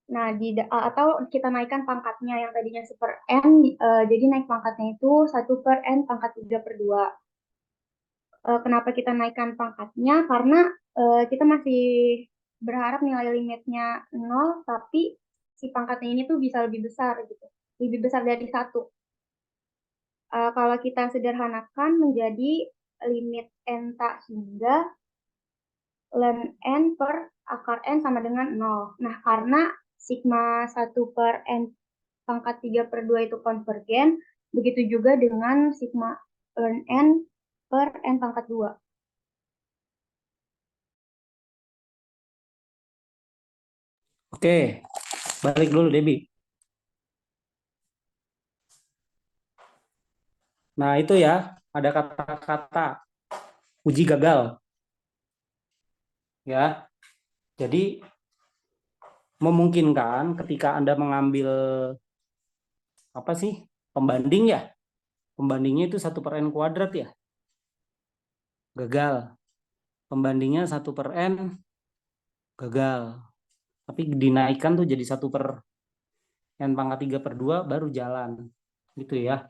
Nah, atau kita naikkan pangkatnya yang tadinya 1/n, jadi naik pangkatnya itu 1/n pangkat 3/2. Kenapa kita naikkan pangkatnya? Karena kita masih berharap nilai limitnya 0, tapi si pangkatnya ini tuh bisa lebih besar gitu, lebih besar dari 1. Kalau kita sederhanakan menjadi limit n tak hingga ln n per akar n sama dengan 0. Nah, karena sigma 1/n pangkat 3/2 itu konvergen, begitu juga dengan sigma ln n per n pangkat 2. Oke, balik dulu Debi. Nah, itu ya, ada kata-kata uji gagal. Ya. Jadi memungkinkan ketika Anda mengambil apa sih? Pembanding ya. Pembandingnya itu 1/n kuadrat ya. Gagal. Pembandingnya 1/n gagal. Tapi dinaikkan tuh jadi 1/n pangkat 3/2 baru jalan. Gitu ya.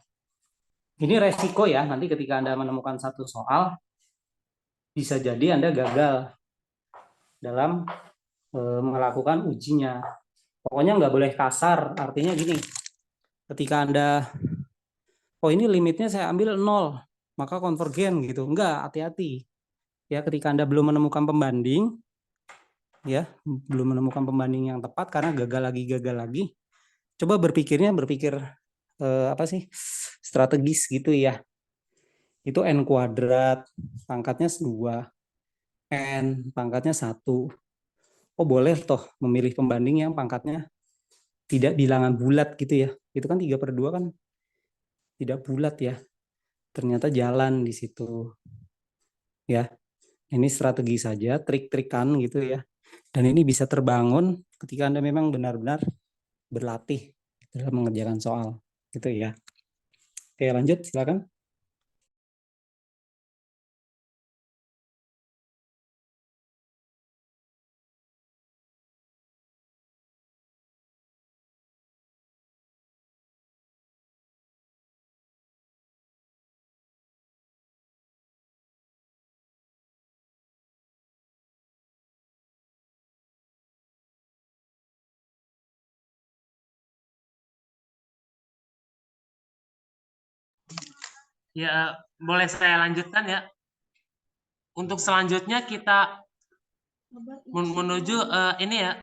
Ini resiko ya, nanti ketika Anda menemukan satu soal, bisa jadi Anda gagal dalam melakukan ujinya. Pokoknya nggak boleh kasar, artinya gini, ketika Anda, oh ini limitnya saya ambil 0, maka konvergen gitu. Enggak, hati-hati. Ya, ketika Anda belum menemukan pembanding, ya, belum menemukan pembanding yang tepat karena gagal lagi, coba berpikir apa sih, strategis gitu ya. Itu n kuadrat, pangkatnya 2, n pangkatnya 1. Oh boleh toh memilih pembanding yang pangkatnya tidak bilangan bulat gitu ya. Itu kan 3/2 kan tidak bulat ya. Ternyata jalan di situ. Ya. Ini strategi saja, trik-trikan gitu ya. Dan ini bisa terbangun ketika Anda memang benar-benar berlatih dalam mengerjakan soal. Gitu ya. Oke, lanjut silakan. Ya, boleh saya lanjutkan ya. Untuk selanjutnya kita menuju ini ya.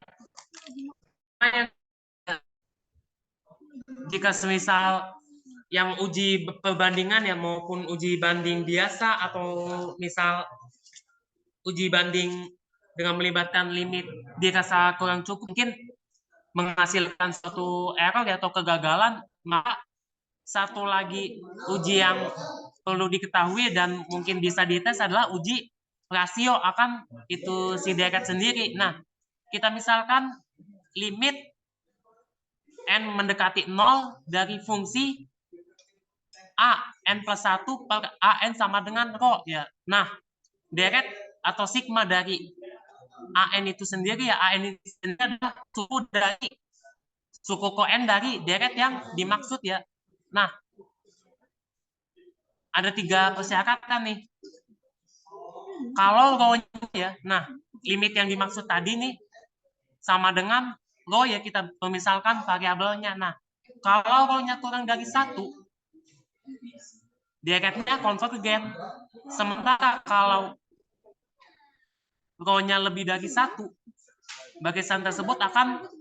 Jika semisal yang uji perbandingan ya maupun uji banding biasa atau misal uji banding dengan melibatkan limit dirasa kurang cukup, mungkin menghasilkan suatu error atau kegagalan, maka satu lagi uji yang perlu diketahui dan mungkin bisa dites adalah uji rasio akan itu si deret sendiri. Nah, kita misalkan limit n mendekati 0 dari fungsi a n plus 1 per a n sama dengan rho ya. Nah, deret atau sigma dari a n itu sendiri ya, a n itu sendiri adalah suku koen dari deret yang dimaksud ya. Nah, ada 3 persyaratan nih. Kalau rho-nya ya, nah limit yang dimaksud tadi nih sama dengan rho ya, kita misalkan variabelnya. Nah, kalau rho-nya kurang dari 1, deretnya konvergen. Sementara kalau rho-nya lebih dari 1, barisan tersebut akan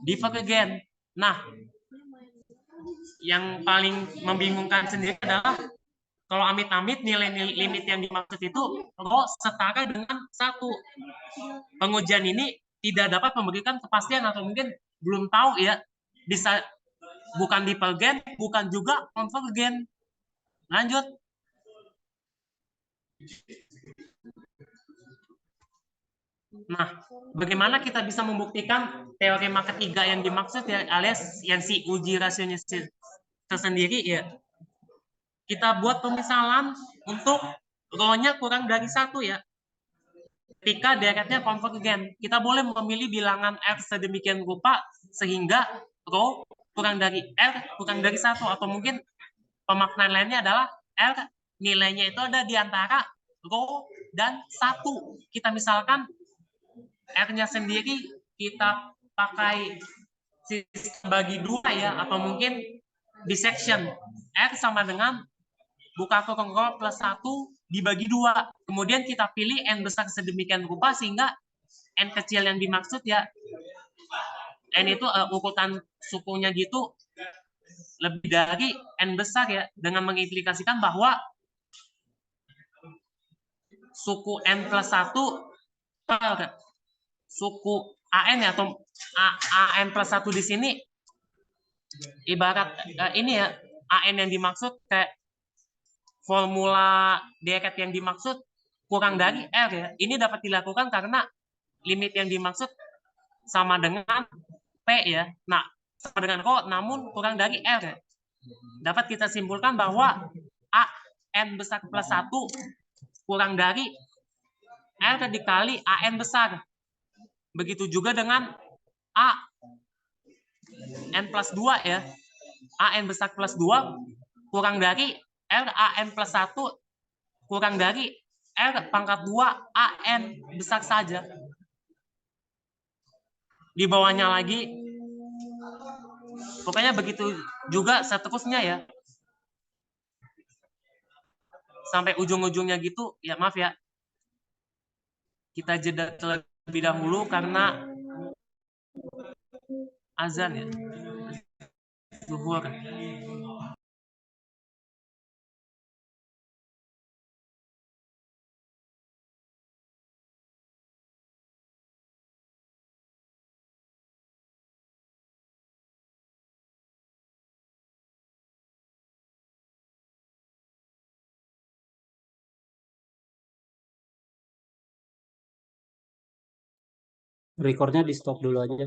divergen. Nah, yang paling membingungkan sendiri adalah kalau amit-amit nilai limit yang dimaksud itu rho setara dengan 1. Pengujian ini tidak dapat memberikan kepastian atau mungkin belum tahu ya, bisa bukan divergen, bukan juga konvergen. Lanjut. Nah, bagaimana kita bisa membuktikan teorema ketiga yang dimaksud ya, alias yang si uji rasionya tersendiri ya? Kita buat pemisalan untuk rho-nya kurang dari 1 ya. Ketika deretnya konvergen, kita boleh memilih bilangan R sedemikian rupa sehingga rho kurang dari R kurang dari 1, atau mungkin pemaknaan lainnya adalah R nilainya itu ada di antara rho dan 1. Kita misalkan R-nya sendiri kita pakai sistem bagi 2 ya, atau mungkin dissection. R sama dengan buka kurung rho plus 1 dibagi 2. Kemudian kita pilih n besar sedemikian rupa sehingga n kecil yang dimaksud ya, n itu ukuran sukunya gitu lebih dari n besar ya, dengan mengimplikasikan bahwa suku n plus 1 per suku an ya, atau an plus 1 di sini ibarat ini ya, an yang dimaksud kayak formula deret yang dimaksud kurang dari R ya. Ini dapat dilakukan karena limit yang dimaksud sama dengan P ya. Nah, sama dengan rho namun kurang dari R ya. Dapat kita simpulkan bahwa A n besar plus 1 kurang dari R dikali AN besar. Begitu juga dengan A n plus 2 ya. AN besar plus 2 kurang dari R AN plus 1 kurang dari R pangkat 2 AN besar saja. Di bawahnya lagi, pokoknya begitu juga seterusnya ya. Sampai ujung-ujungnya gitu, ya maaf ya. Kita jeda terlebih dahulu karena azan ya. Zuhur. Recordnya di stop dulu aja.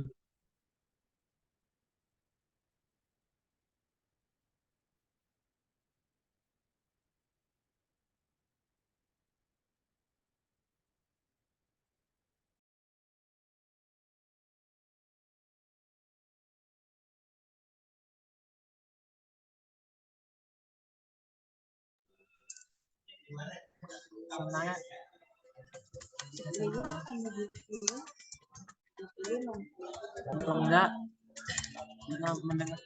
Semangat. Atau enggak mendengar.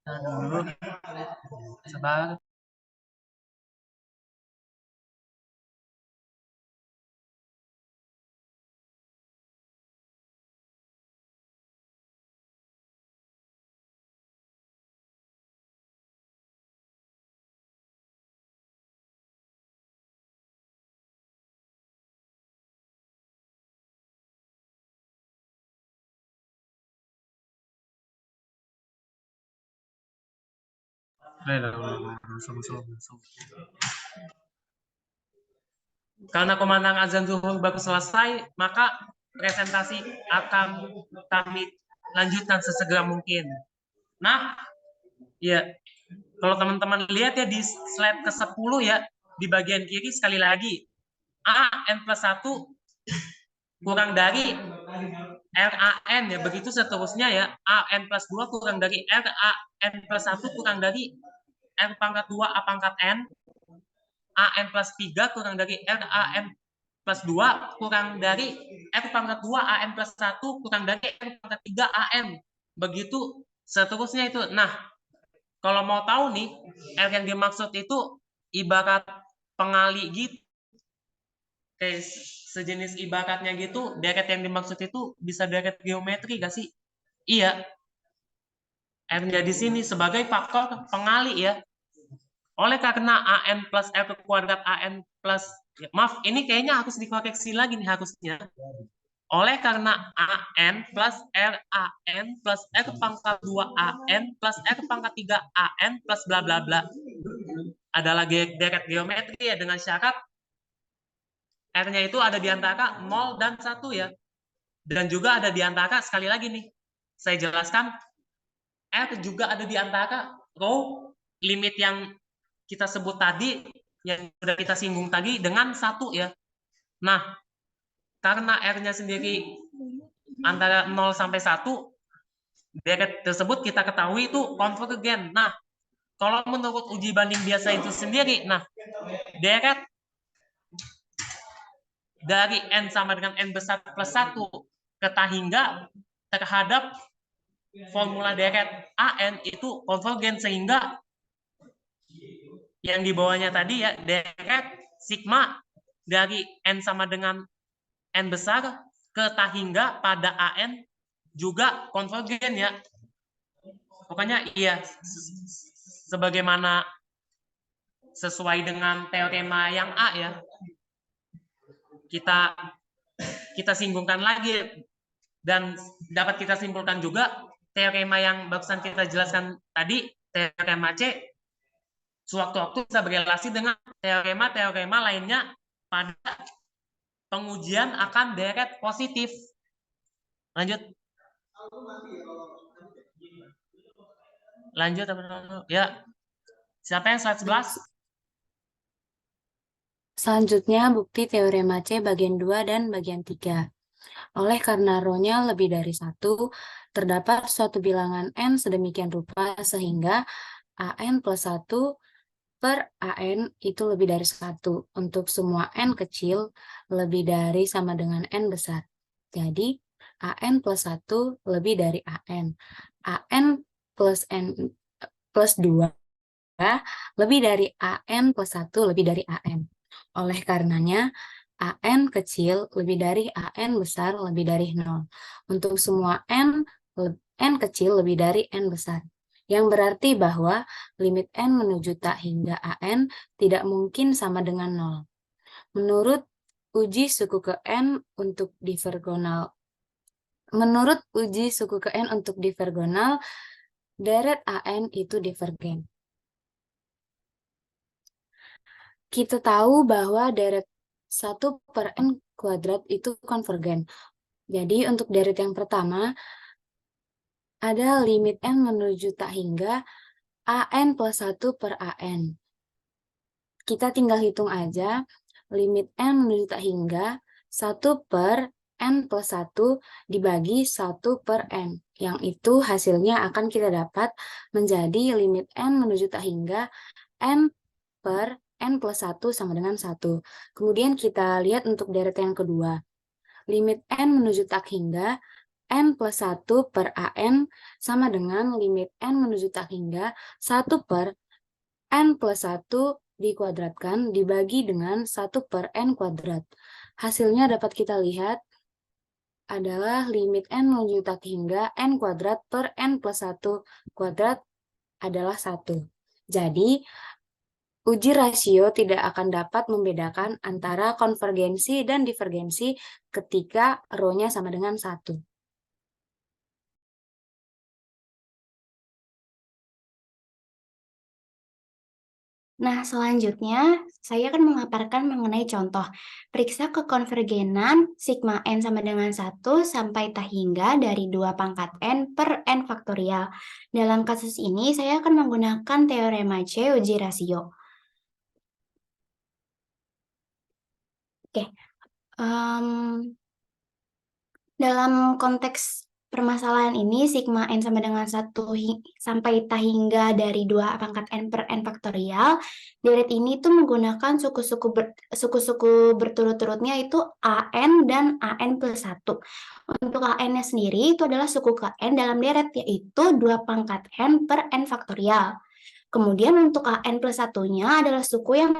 Nah, dulu sebentar. Karena kumandang azan zuhur baru selesai, maka presentasi akan kami lanjutkan sesegera mungkin. Nah, ya, kalau teman-teman lihat ya di slide ke-10 ya, di bagian kiri sekali lagi, AN plus 1 kurang dari RAN ya, begitu seterusnya ya, AN plus 2 kurang dari RAN plus 1 kurang dari R pangkat 2 A pangkat N, AN plus 3 kurang dari RAN plus 2 kurang dari R pangkat 2 AN plus 1 kurang dari R pangkat 3 AN. Begitu seterusnya itu. Nah, kalau mau tahu nih, R yang dimaksud itu ibarat pengali gitu. Kayak sejenis ibaratnya gitu, deret yang dimaksud itu bisa deret geometri gak sih? Iya. R-nya di sini sebagai faktor pengali ya. Oleh karena AN plus R kuadrat AN plus, ya, maaf, ini kayaknya harus dikoreksi lagi nih harusnya. Oleh karena AN plus RAN plus R pangkat 2 AN plus R pangkat 3 AN plus bla bla bla. Ada lagi deret geometri ya dengan syarat R-nya itu ada di antara 0 dan 1 ya. Dan juga ada di antara, sekali lagi nih, saya jelaskan, R juga ada di antara row limit yang kita sebut tadi, yang sudah kita singgung tadi, dengan 1 ya. Nah, karena R-nya sendiri antara 0 sampai 1, deret tersebut kita ketahui itu konvergen. Nah, kalau menurut uji banding biasa itu sendiri, nah, deret dari N sama dengan N besar plus 1 ke tahingga terhadap formula deret AN itu konvergen, sehingga yang di bawahnya tadi ya, deret sigma dari N sama dengan N besar ke tahingga pada AN juga konvergen ya. Pokoknya iya, sebagaimana sesuai dengan teorema yang A ya. Kita singgungkan lagi dan dapat kita simpulkan juga teorema yang barusan kita jelaskan tadi, teorema C, sewaktu-waktu bisa berelasi dengan teorema-teorema lainnya pada pengujian akan deret positif. Lanjut. Lanjut ya. Siapa yang slide 11? Selanjutnya, bukti teorema C bagian 2 dan bagian 3. Oleh karena rho-nya lebih dari 1, terdapat suatu bilangan N sedemikian rupa sehingga AN plus 1 per AN itu lebih dari 1 untuk semua N kecil lebih dari sama dengan N besar. Jadi, AN plus 1 lebih dari AN. AN plus N plus 2 lebih dari AN plus 1 lebih dari AN. Oleh karenanya, AN kecil lebih dari AN besar lebih dari 0. Untuk semua N kecil lebih dari N besar. Yang berarti bahwa limit N menuju tak hingga AN tidak mungkin sama dengan 0. Menurut uji suku ke N untuk divergonal, deret AN itu divergen. Kita tahu bahwa deret 1 per N kuadrat itu konvergen. Jadi untuk deret yang pertama, ada limit N menuju tak hingga AN plus 1 per AN. Kita tinggal hitung aja, limit N menuju tak hingga 1 per N plus 1 dibagi 1 per N. Yang itu hasilnya akan kita dapat menjadi limit N menuju tak hingga N per N plus 1 sama dengan 1. Kemudian kita lihat untuk deret yang kedua. Limit N menuju tak hingga N plus 1 per AN sama dengan limit N menuju tak hingga 1 per N plus 1 dikuadratkan dibagi dengan 1 per N kuadrat. Hasilnya dapat kita lihat adalah limit N menuju tak hingga N kuadrat per N plus 1 kuadrat adalah 1. Jadi, uji rasio tidak akan dapat membedakan antara konvergensi dan divergensi ketika rho-nya sama dengan 1. Nah, selanjutnya saya akan memaparkan mengenai contoh. Periksa kekonvergenan sigma N sama dengan 1 sampai tak hingga dari 2 pangkat N per N faktorial. Dalam kasus ini, saya akan menggunakan teorema C uji rasio. Oke. Dalam konteks permasalahan ini, sigma N sama dengan 1 sampai tak hingga dari 2 pangkat N per N faktorial. Deret ini tuh menggunakan suku-suku berturut-turutnya itu AN dan AN plus 1. Untuk AN-nya sendiri itu adalah suku ke N dalam deret, yaitu 2 pangkat N per N faktorial. Kemudian untuk AN plus 1-nya adalah suku yang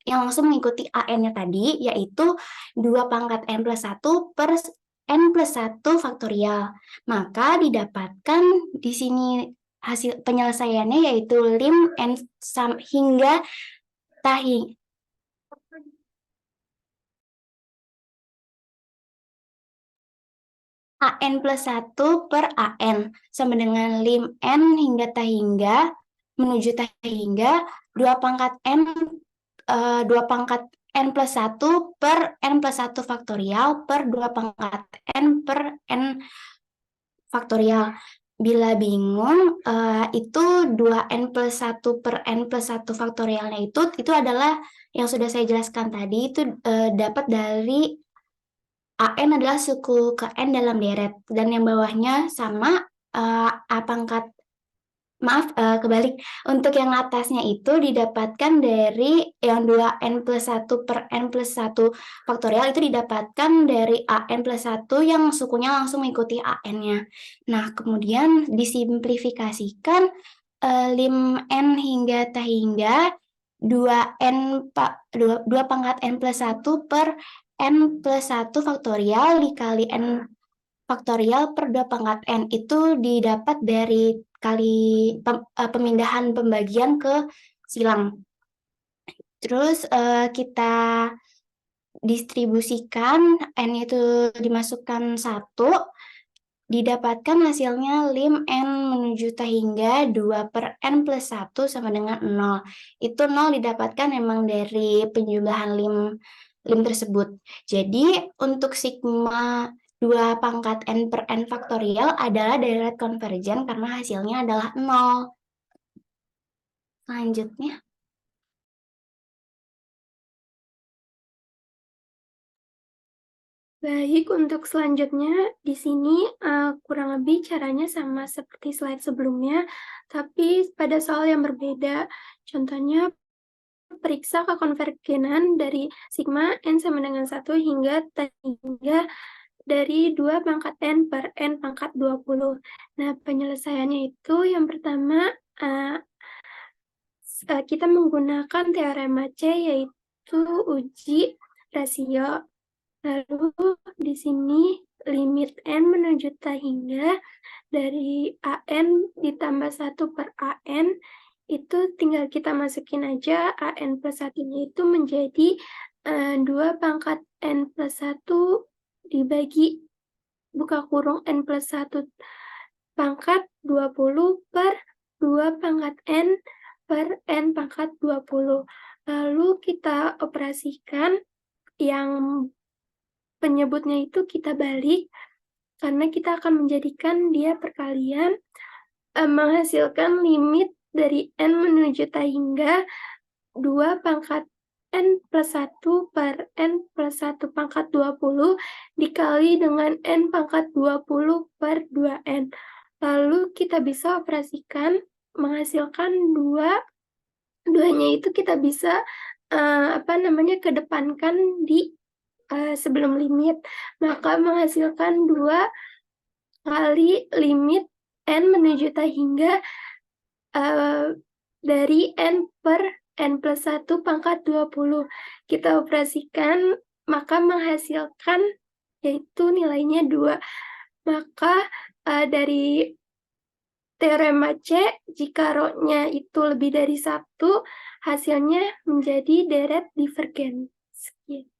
langsung mengikuti AN-nya tadi, yaitu 2 pangkat N plus 1 per N plus 1 faktorial. Maka didapatkan di sini hasil penyelesaiannya yaitu lim N hingga tahi. AN plus 1 per AN sama dengan lim N hingga tahingga menuju tahingga 2 pangkat N 2 pangkat N plus 1 per N plus 1 faktorial per 2 pangkat N per N faktorial. Bila bingung, itu 2N plus 1 per N plus 1 faktorialnya itu adalah yang sudah saya jelaskan tadi, itu dapat dari AN adalah suku ke N dalam deret, dan yang bawahnya sama A pangkat Maaf, kebalik. Untuk yang atasnya itu didapatkan dari yang 2n plus 1 per n plus 1 faktorial itu didapatkan dari an plus 1 yang sukunya langsung mengikuti an-nya. Nah, kemudian disimplifikasikan lim n hingga t hingga 2 pangkat n plus 1 per n plus 1 faktorial dikali n faktorial per 2 pangkat n itu didapat dari pemindahan pembagian ke silang. Terus kita distribusikan, n itu dimasukkan 1, didapatkan hasilnya lim n menuju t hingga 2 per n plus 1 sama dengan 0. Itu 0 didapatkan memang dari penjumlahan lim tersebut. Jadi untuk sigma 2 pangkat n per n faktorial adalah deret konvergen karena hasilnya adalah 0. Selanjutnya. Baik, untuk selanjutnya di sini kurang lebih caranya sama seperti slide sebelumnya, tapi pada soal yang berbeda. Contohnya, periksa kekonvergenan dari sigma n sama dengan 1 hingga t hingga dari 2 pangkat n per n pangkat 20. Nah, penyelesaiannya itu yang pertama, kita menggunakan teorema C, yaitu uji rasio. Lalu di sini limit n menuju t hingga dari an ditambah 1 per an, itu tinggal kita masukin aja an plus 1-nya itu menjadi 2 pangkat n plus 1 dibagi buka kurung n plus 1 pangkat 20 per 2 pangkat n per n pangkat 20. Lalu kita operasikan yang penyebutnya itu kita balik, karena kita akan menjadikan dia perkalian, menghasilkan limit dari n menuju t hingga 2 pangkat n plus 1 per n plus 1 pangkat 20 dikali dengan n pangkat 20 per 2n. Lalu kita bisa operasikan menghasilkan duanya itu kita bisa kedepankan di sebelum limit, maka menghasilkan 2 kali limit n menuju t hingga dari n per n plus 1 pangkat 20. Kita operasikan, maka menghasilkan yaitu nilainya 2. Maka dari teorema C, jika rho-nya itu lebih dari 1, hasilnya menjadi deret divergen. Sekian.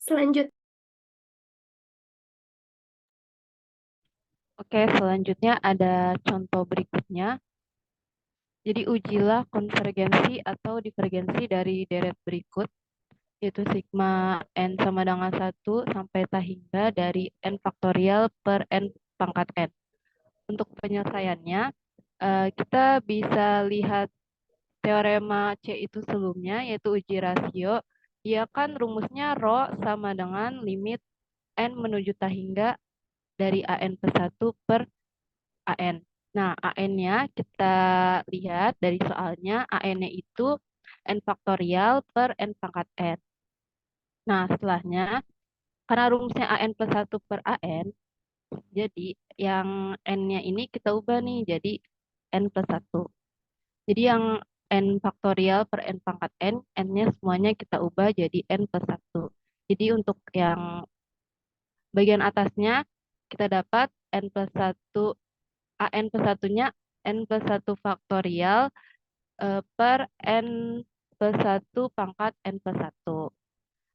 Selanjutnya. Oke, selanjutnya ada contoh berikutnya. Jadi ujilah konvergensi atau divergensi dari deret berikut, yaitu sigma n sama dengan 1 sampai t hingga dari n faktorial per n pangkat n. Untuk penyelesaiannya, kita bisa lihat teorema C itu sebelumnya, yaitu uji rasio. Dia kan rumusnya rho sama dengan limit n menuju t hingga dari an plus 1 per an. Nah, an-nya kita lihat dari soalnya, an-nya itu n faktorial per n pangkat n. Nah, setelahnya, karena rumusnya an plus 1 per an, jadi yang n-nya ini kita ubah nih jadi n plus 1. Jadi yang n faktorial per n pangkat n, n-nya semuanya kita ubah jadi n plus 1. Jadi untuk yang bagian atasnya kita dapat n plus 1, an plus 1-nya n plus 1 faktorial per n plus 1 pangkat n plus 1.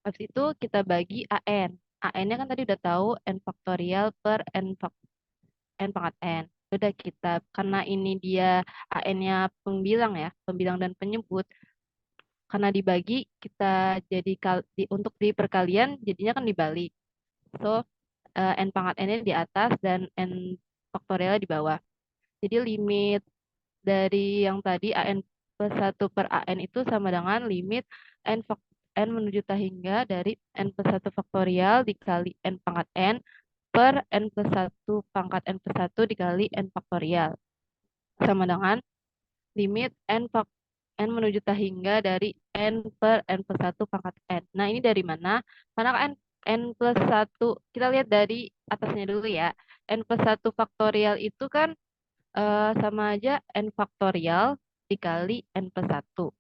Habis itu kita bagi an. an-nya kan tadi udah tahu n faktorial per n pangkat n. Udah kita, karena ini dia an-nya pembilang ya, pembilang dan penyebut, karena dibagi kita jadi untuk di perkalian jadinya kan dibalik. So n pangkat n-nya di atas dan n faktorialnya di bawah. Jadi limit dari yang tadi an plus 1 per an itu sama dengan limit n menuju t hingga dari n plus 1 faktorial dikali n pangkat n per n plus 1 pangkat n plus 1 dikali n faktorial. sama dengan limit n menuju tak hingga dari n per n plus 1 pangkat n. Nah, ini dari mana? Karena n plus 1, kita lihat dari atasnya dulu ya. N plus 1 faktorial itu kan sama aja n faktorial dikali n plus 1.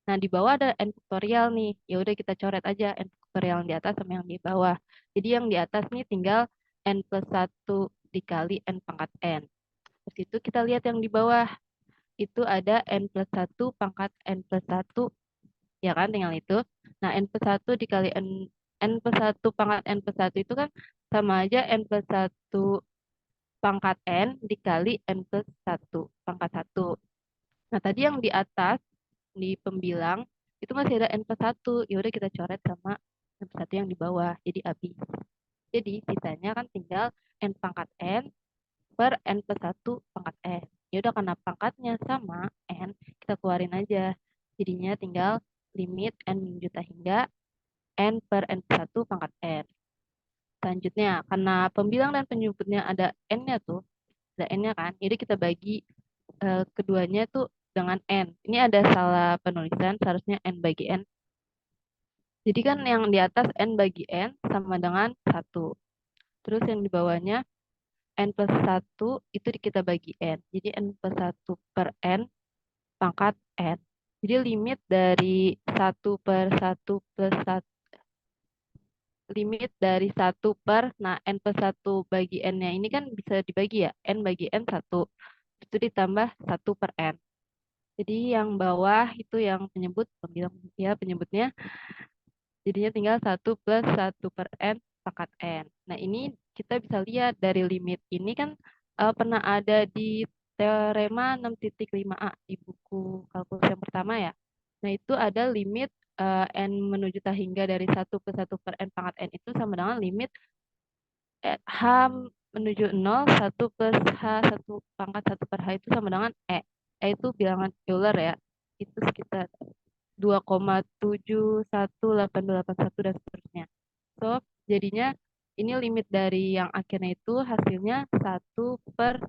Nah, di bawah ada n faktorial nih. Ya udah kita coret aja n faktorial yang di atas sama yang di bawah. Jadi yang di atas nih tinggal n plus 1 dikali n pangkat n. Terus itu kita lihat yang di bawah. Itu ada n plus 1 pangkat n plus 1. Ya kan, tinggal itu. Nah, n plus 1 dikali n plus 1 pangkat n plus 1 itu kan sama aja n plus 1 pangkat n dikali n plus 1 pangkat 1. Nah, tadi yang di atas, di pembilang, itu masih ada n plus 1. Ya udah kita coret sama n plus 1 yang di bawah. Jadi habis. Jadi sisanya kan tinggal n pangkat n per n plus 1 pangkat n. Ya udah, karena pangkatnya sama n, kita keluarin aja. Jadinya tinggal limit n menuju tak hingga n per n plus 1 pangkat n. Selanjutnya, karena pembilang dan penyebutnya ada n-nya tuh, ada n-nya kan, jadi kita bagi keduanya tuh dengan n. Ini ada salah penulisan, seharusnya n bagi n. Jadi kan yang di atas n bagi n sama dengan 1. Terus yang di bawahnya n plus 1 itu kita bagi n. Jadi n plus 1 per n pangkat n. Jadi limit dari 1 per 1 plus 1, limit dari 1 per, nah n plus 1 bagi n-nya ini kan bisa dibagi ya, n bagi n 1. Itu ditambah 1 per n. Jadi yang bawah itu yang penyebut, pembilang ya penyebutnya, jadinya tinggal 1 plus 1 per n pangkat n. Nah, ini kita bisa lihat dari limit ini kan pernah ada di teorema 6.5a di buku kalkulus yang pertama ya. Nah, itu ada limit n menuju tak hingga dari 1 ke 1 per n pangkat n itu sama dengan limit h menuju 0, 1 plus h 1 pangkat 1 per h itu sama dengan e. E itu bilangan Euler ya. Itu sekitar 2,71881 dan seterusnya. So, jadinya ini limit dari yang akhirnya itu hasilnya 1 per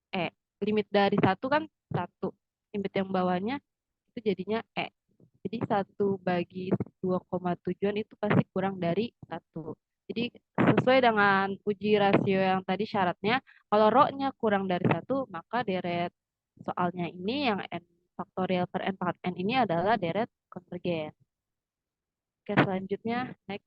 E. Limit dari 1 kan 1. Limit yang bawahnya itu jadinya E. Jadi 1 bagi 2,7 itu pasti kurang dari 1. Jadi sesuai dengan uji rasio yang tadi syaratnya, kalau rho-nya kurang dari 1, maka deret soalnya ini yang n faktorial per n pangkat n ini adalah deret konvergen. Oke, selanjutnya next.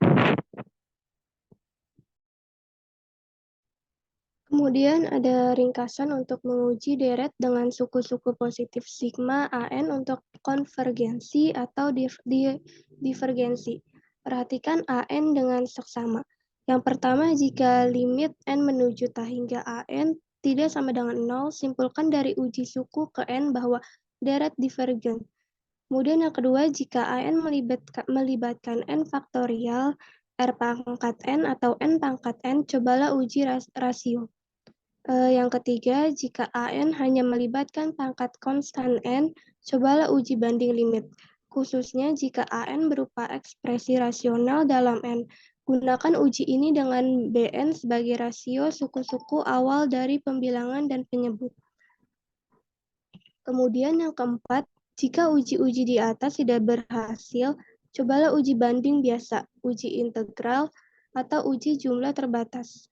Kemudian ada ringkasan untuk menguji deret dengan suku-suku positif sigma AN untuk konvergensi atau divergensi. Perhatikan AN dengan seksama. Yang pertama, jika limit n menuju tak hingga AN tidak sama dengan 0, simpulkan dari uji suku ke n bahwa deret divergen. Kemudian yang kedua, jika AN melibatkan n faktorial, R pangkat n atau n pangkat n, cobalah uji rasio. Yang ketiga, jika AN hanya melibatkan pangkat konstan n, cobalah uji banding limit. Khususnya jika AN berupa ekspresi rasional dalam n. Gunakan uji ini dengan Bn sebagai rasio suku-suku awal dari pembilangan dan penyebut. Kemudian yang keempat, jika uji-uji di atas tidak berhasil, cobalah uji banding biasa, uji integral, atau uji jumlah terbatas.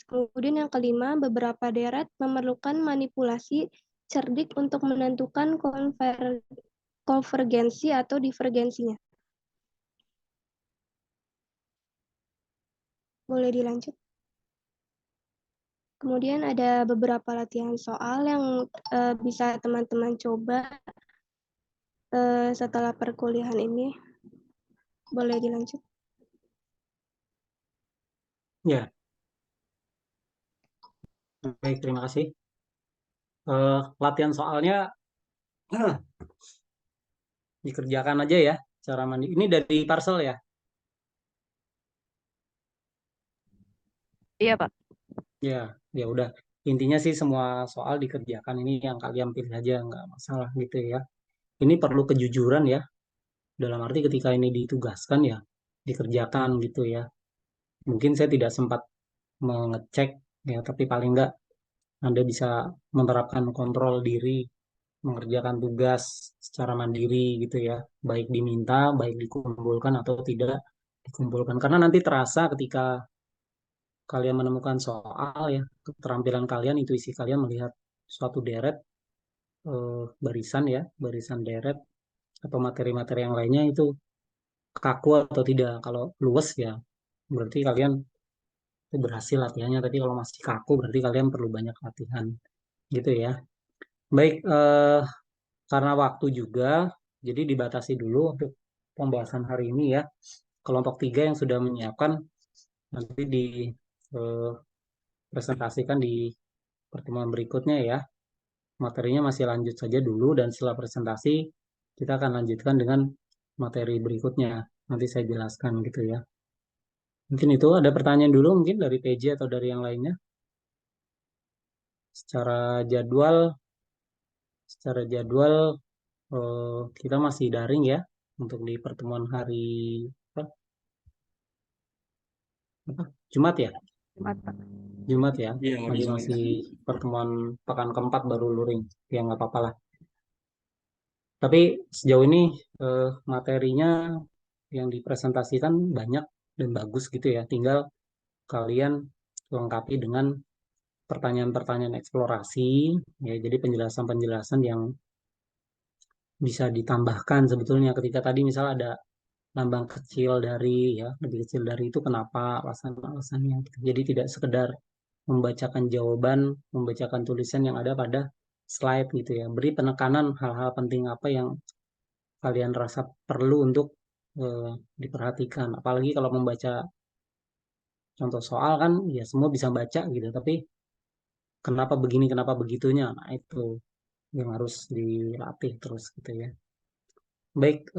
Kemudian yang kelima, beberapa deret memerlukan manipulasi cerdik untuk menentukan konvergensi atau divergensinya. Boleh dilanjut? Kemudian ada beberapa latihan soal yang bisa teman-teman coba setelah perkuliahan ini. Boleh dilanjut? Ya. Baik, terima kasih. Latihan soalnya dikerjakan aja ya cara mandi. Ini dari parcel ya? Iya, Pak. Ya, ya udah. Intinya sih semua soal dikerjakan, ini yang kalian pilih aja, nggak masalah gitu ya. Ini perlu kejujuran ya. Dalam arti ketika ini ditugaskan ya dikerjakan gitu ya. Mungkin saya tidak sempat mengecek ya, tapi paling nggak Anda bisa menerapkan kontrol diri, mengerjakan tugas secara mandiri gitu ya, baik diminta, baik dikumpulkan atau tidak dikumpulkan. Karena nanti terasa ketika kalian menemukan soal ya, keterampilan kalian, intuisi kalian melihat suatu deret barisan ya, barisan deret atau materi-materi yang lainnya itu kaku atau tidak. Kalau luwes ya berarti kalian berhasil latihannya, tapi kalau masih kaku berarti kalian perlu banyak latihan gitu ya. Baik, karena waktu juga jadi dibatasi dulu untuk pembahasan hari ini ya. Kelompok 3 yang sudah menyiapkan nanti dipresentasikan di pertemuan berikutnya ya. Materinya masih lanjut saja dulu, dan setelah presentasi kita akan lanjutkan dengan materi berikutnya. Nanti saya jelaskan gitu ya. Mungkin itu ada pertanyaan dulu mungkin dari PJ atau dari yang lainnya. Secara jadwal kita masih daring ya untuk di pertemuan hari Jumat ya? Jumat ya. Iya, Masih pertemuan pekan keempat baru luring. Ya nggak apa-apa lah. Tapi sejauh ini materinya yang dipresentasikan banyak dan bagus gitu ya. Tinggal kalian lengkapi dengan pertanyaan-pertanyaan eksplorasi ya. Jadi penjelasan-penjelasan yang bisa ditambahkan sebetulnya ketika tadi misal ada lambang kecil dari ya, lebih kecil dari itu kenapa, alasan-alasannya. Jadi tidak sekedar membacakan jawaban, membacakan tulisan yang ada pada slide gitu ya. Beri penekanan hal-hal penting apa yang kalian rasa perlu untuk diperhatikan. Apalagi kalau membaca contoh soal kan ya semua bisa baca gitu, tapi kenapa begini, kenapa begitunya. Nah, itu yang harus dilatih terus gitu ya. Baik,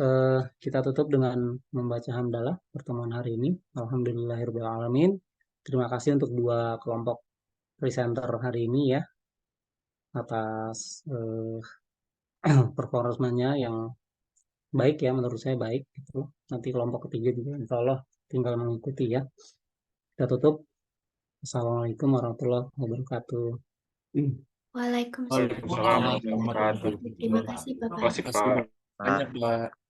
kita tutup dengan membaca hamdalah pertemuan hari ini. Alhamdulillahirrahmanirrahim. Terima kasih untuk dua kelompok presenter hari ini ya, atas performanya yang baik ya, menurut saya baik gitu. Nanti kelompok ketiga juga insya Allah tinggal mengikuti ya. Kita tutup. Assalamualaikum warahmatullahi wabarakatuh. Waalaikumsalam. Waalaikumsalam warahmatullahi wabarakatuh. Terima kasih, Bapak. Terima kasih, Pak. Banyak, Pak.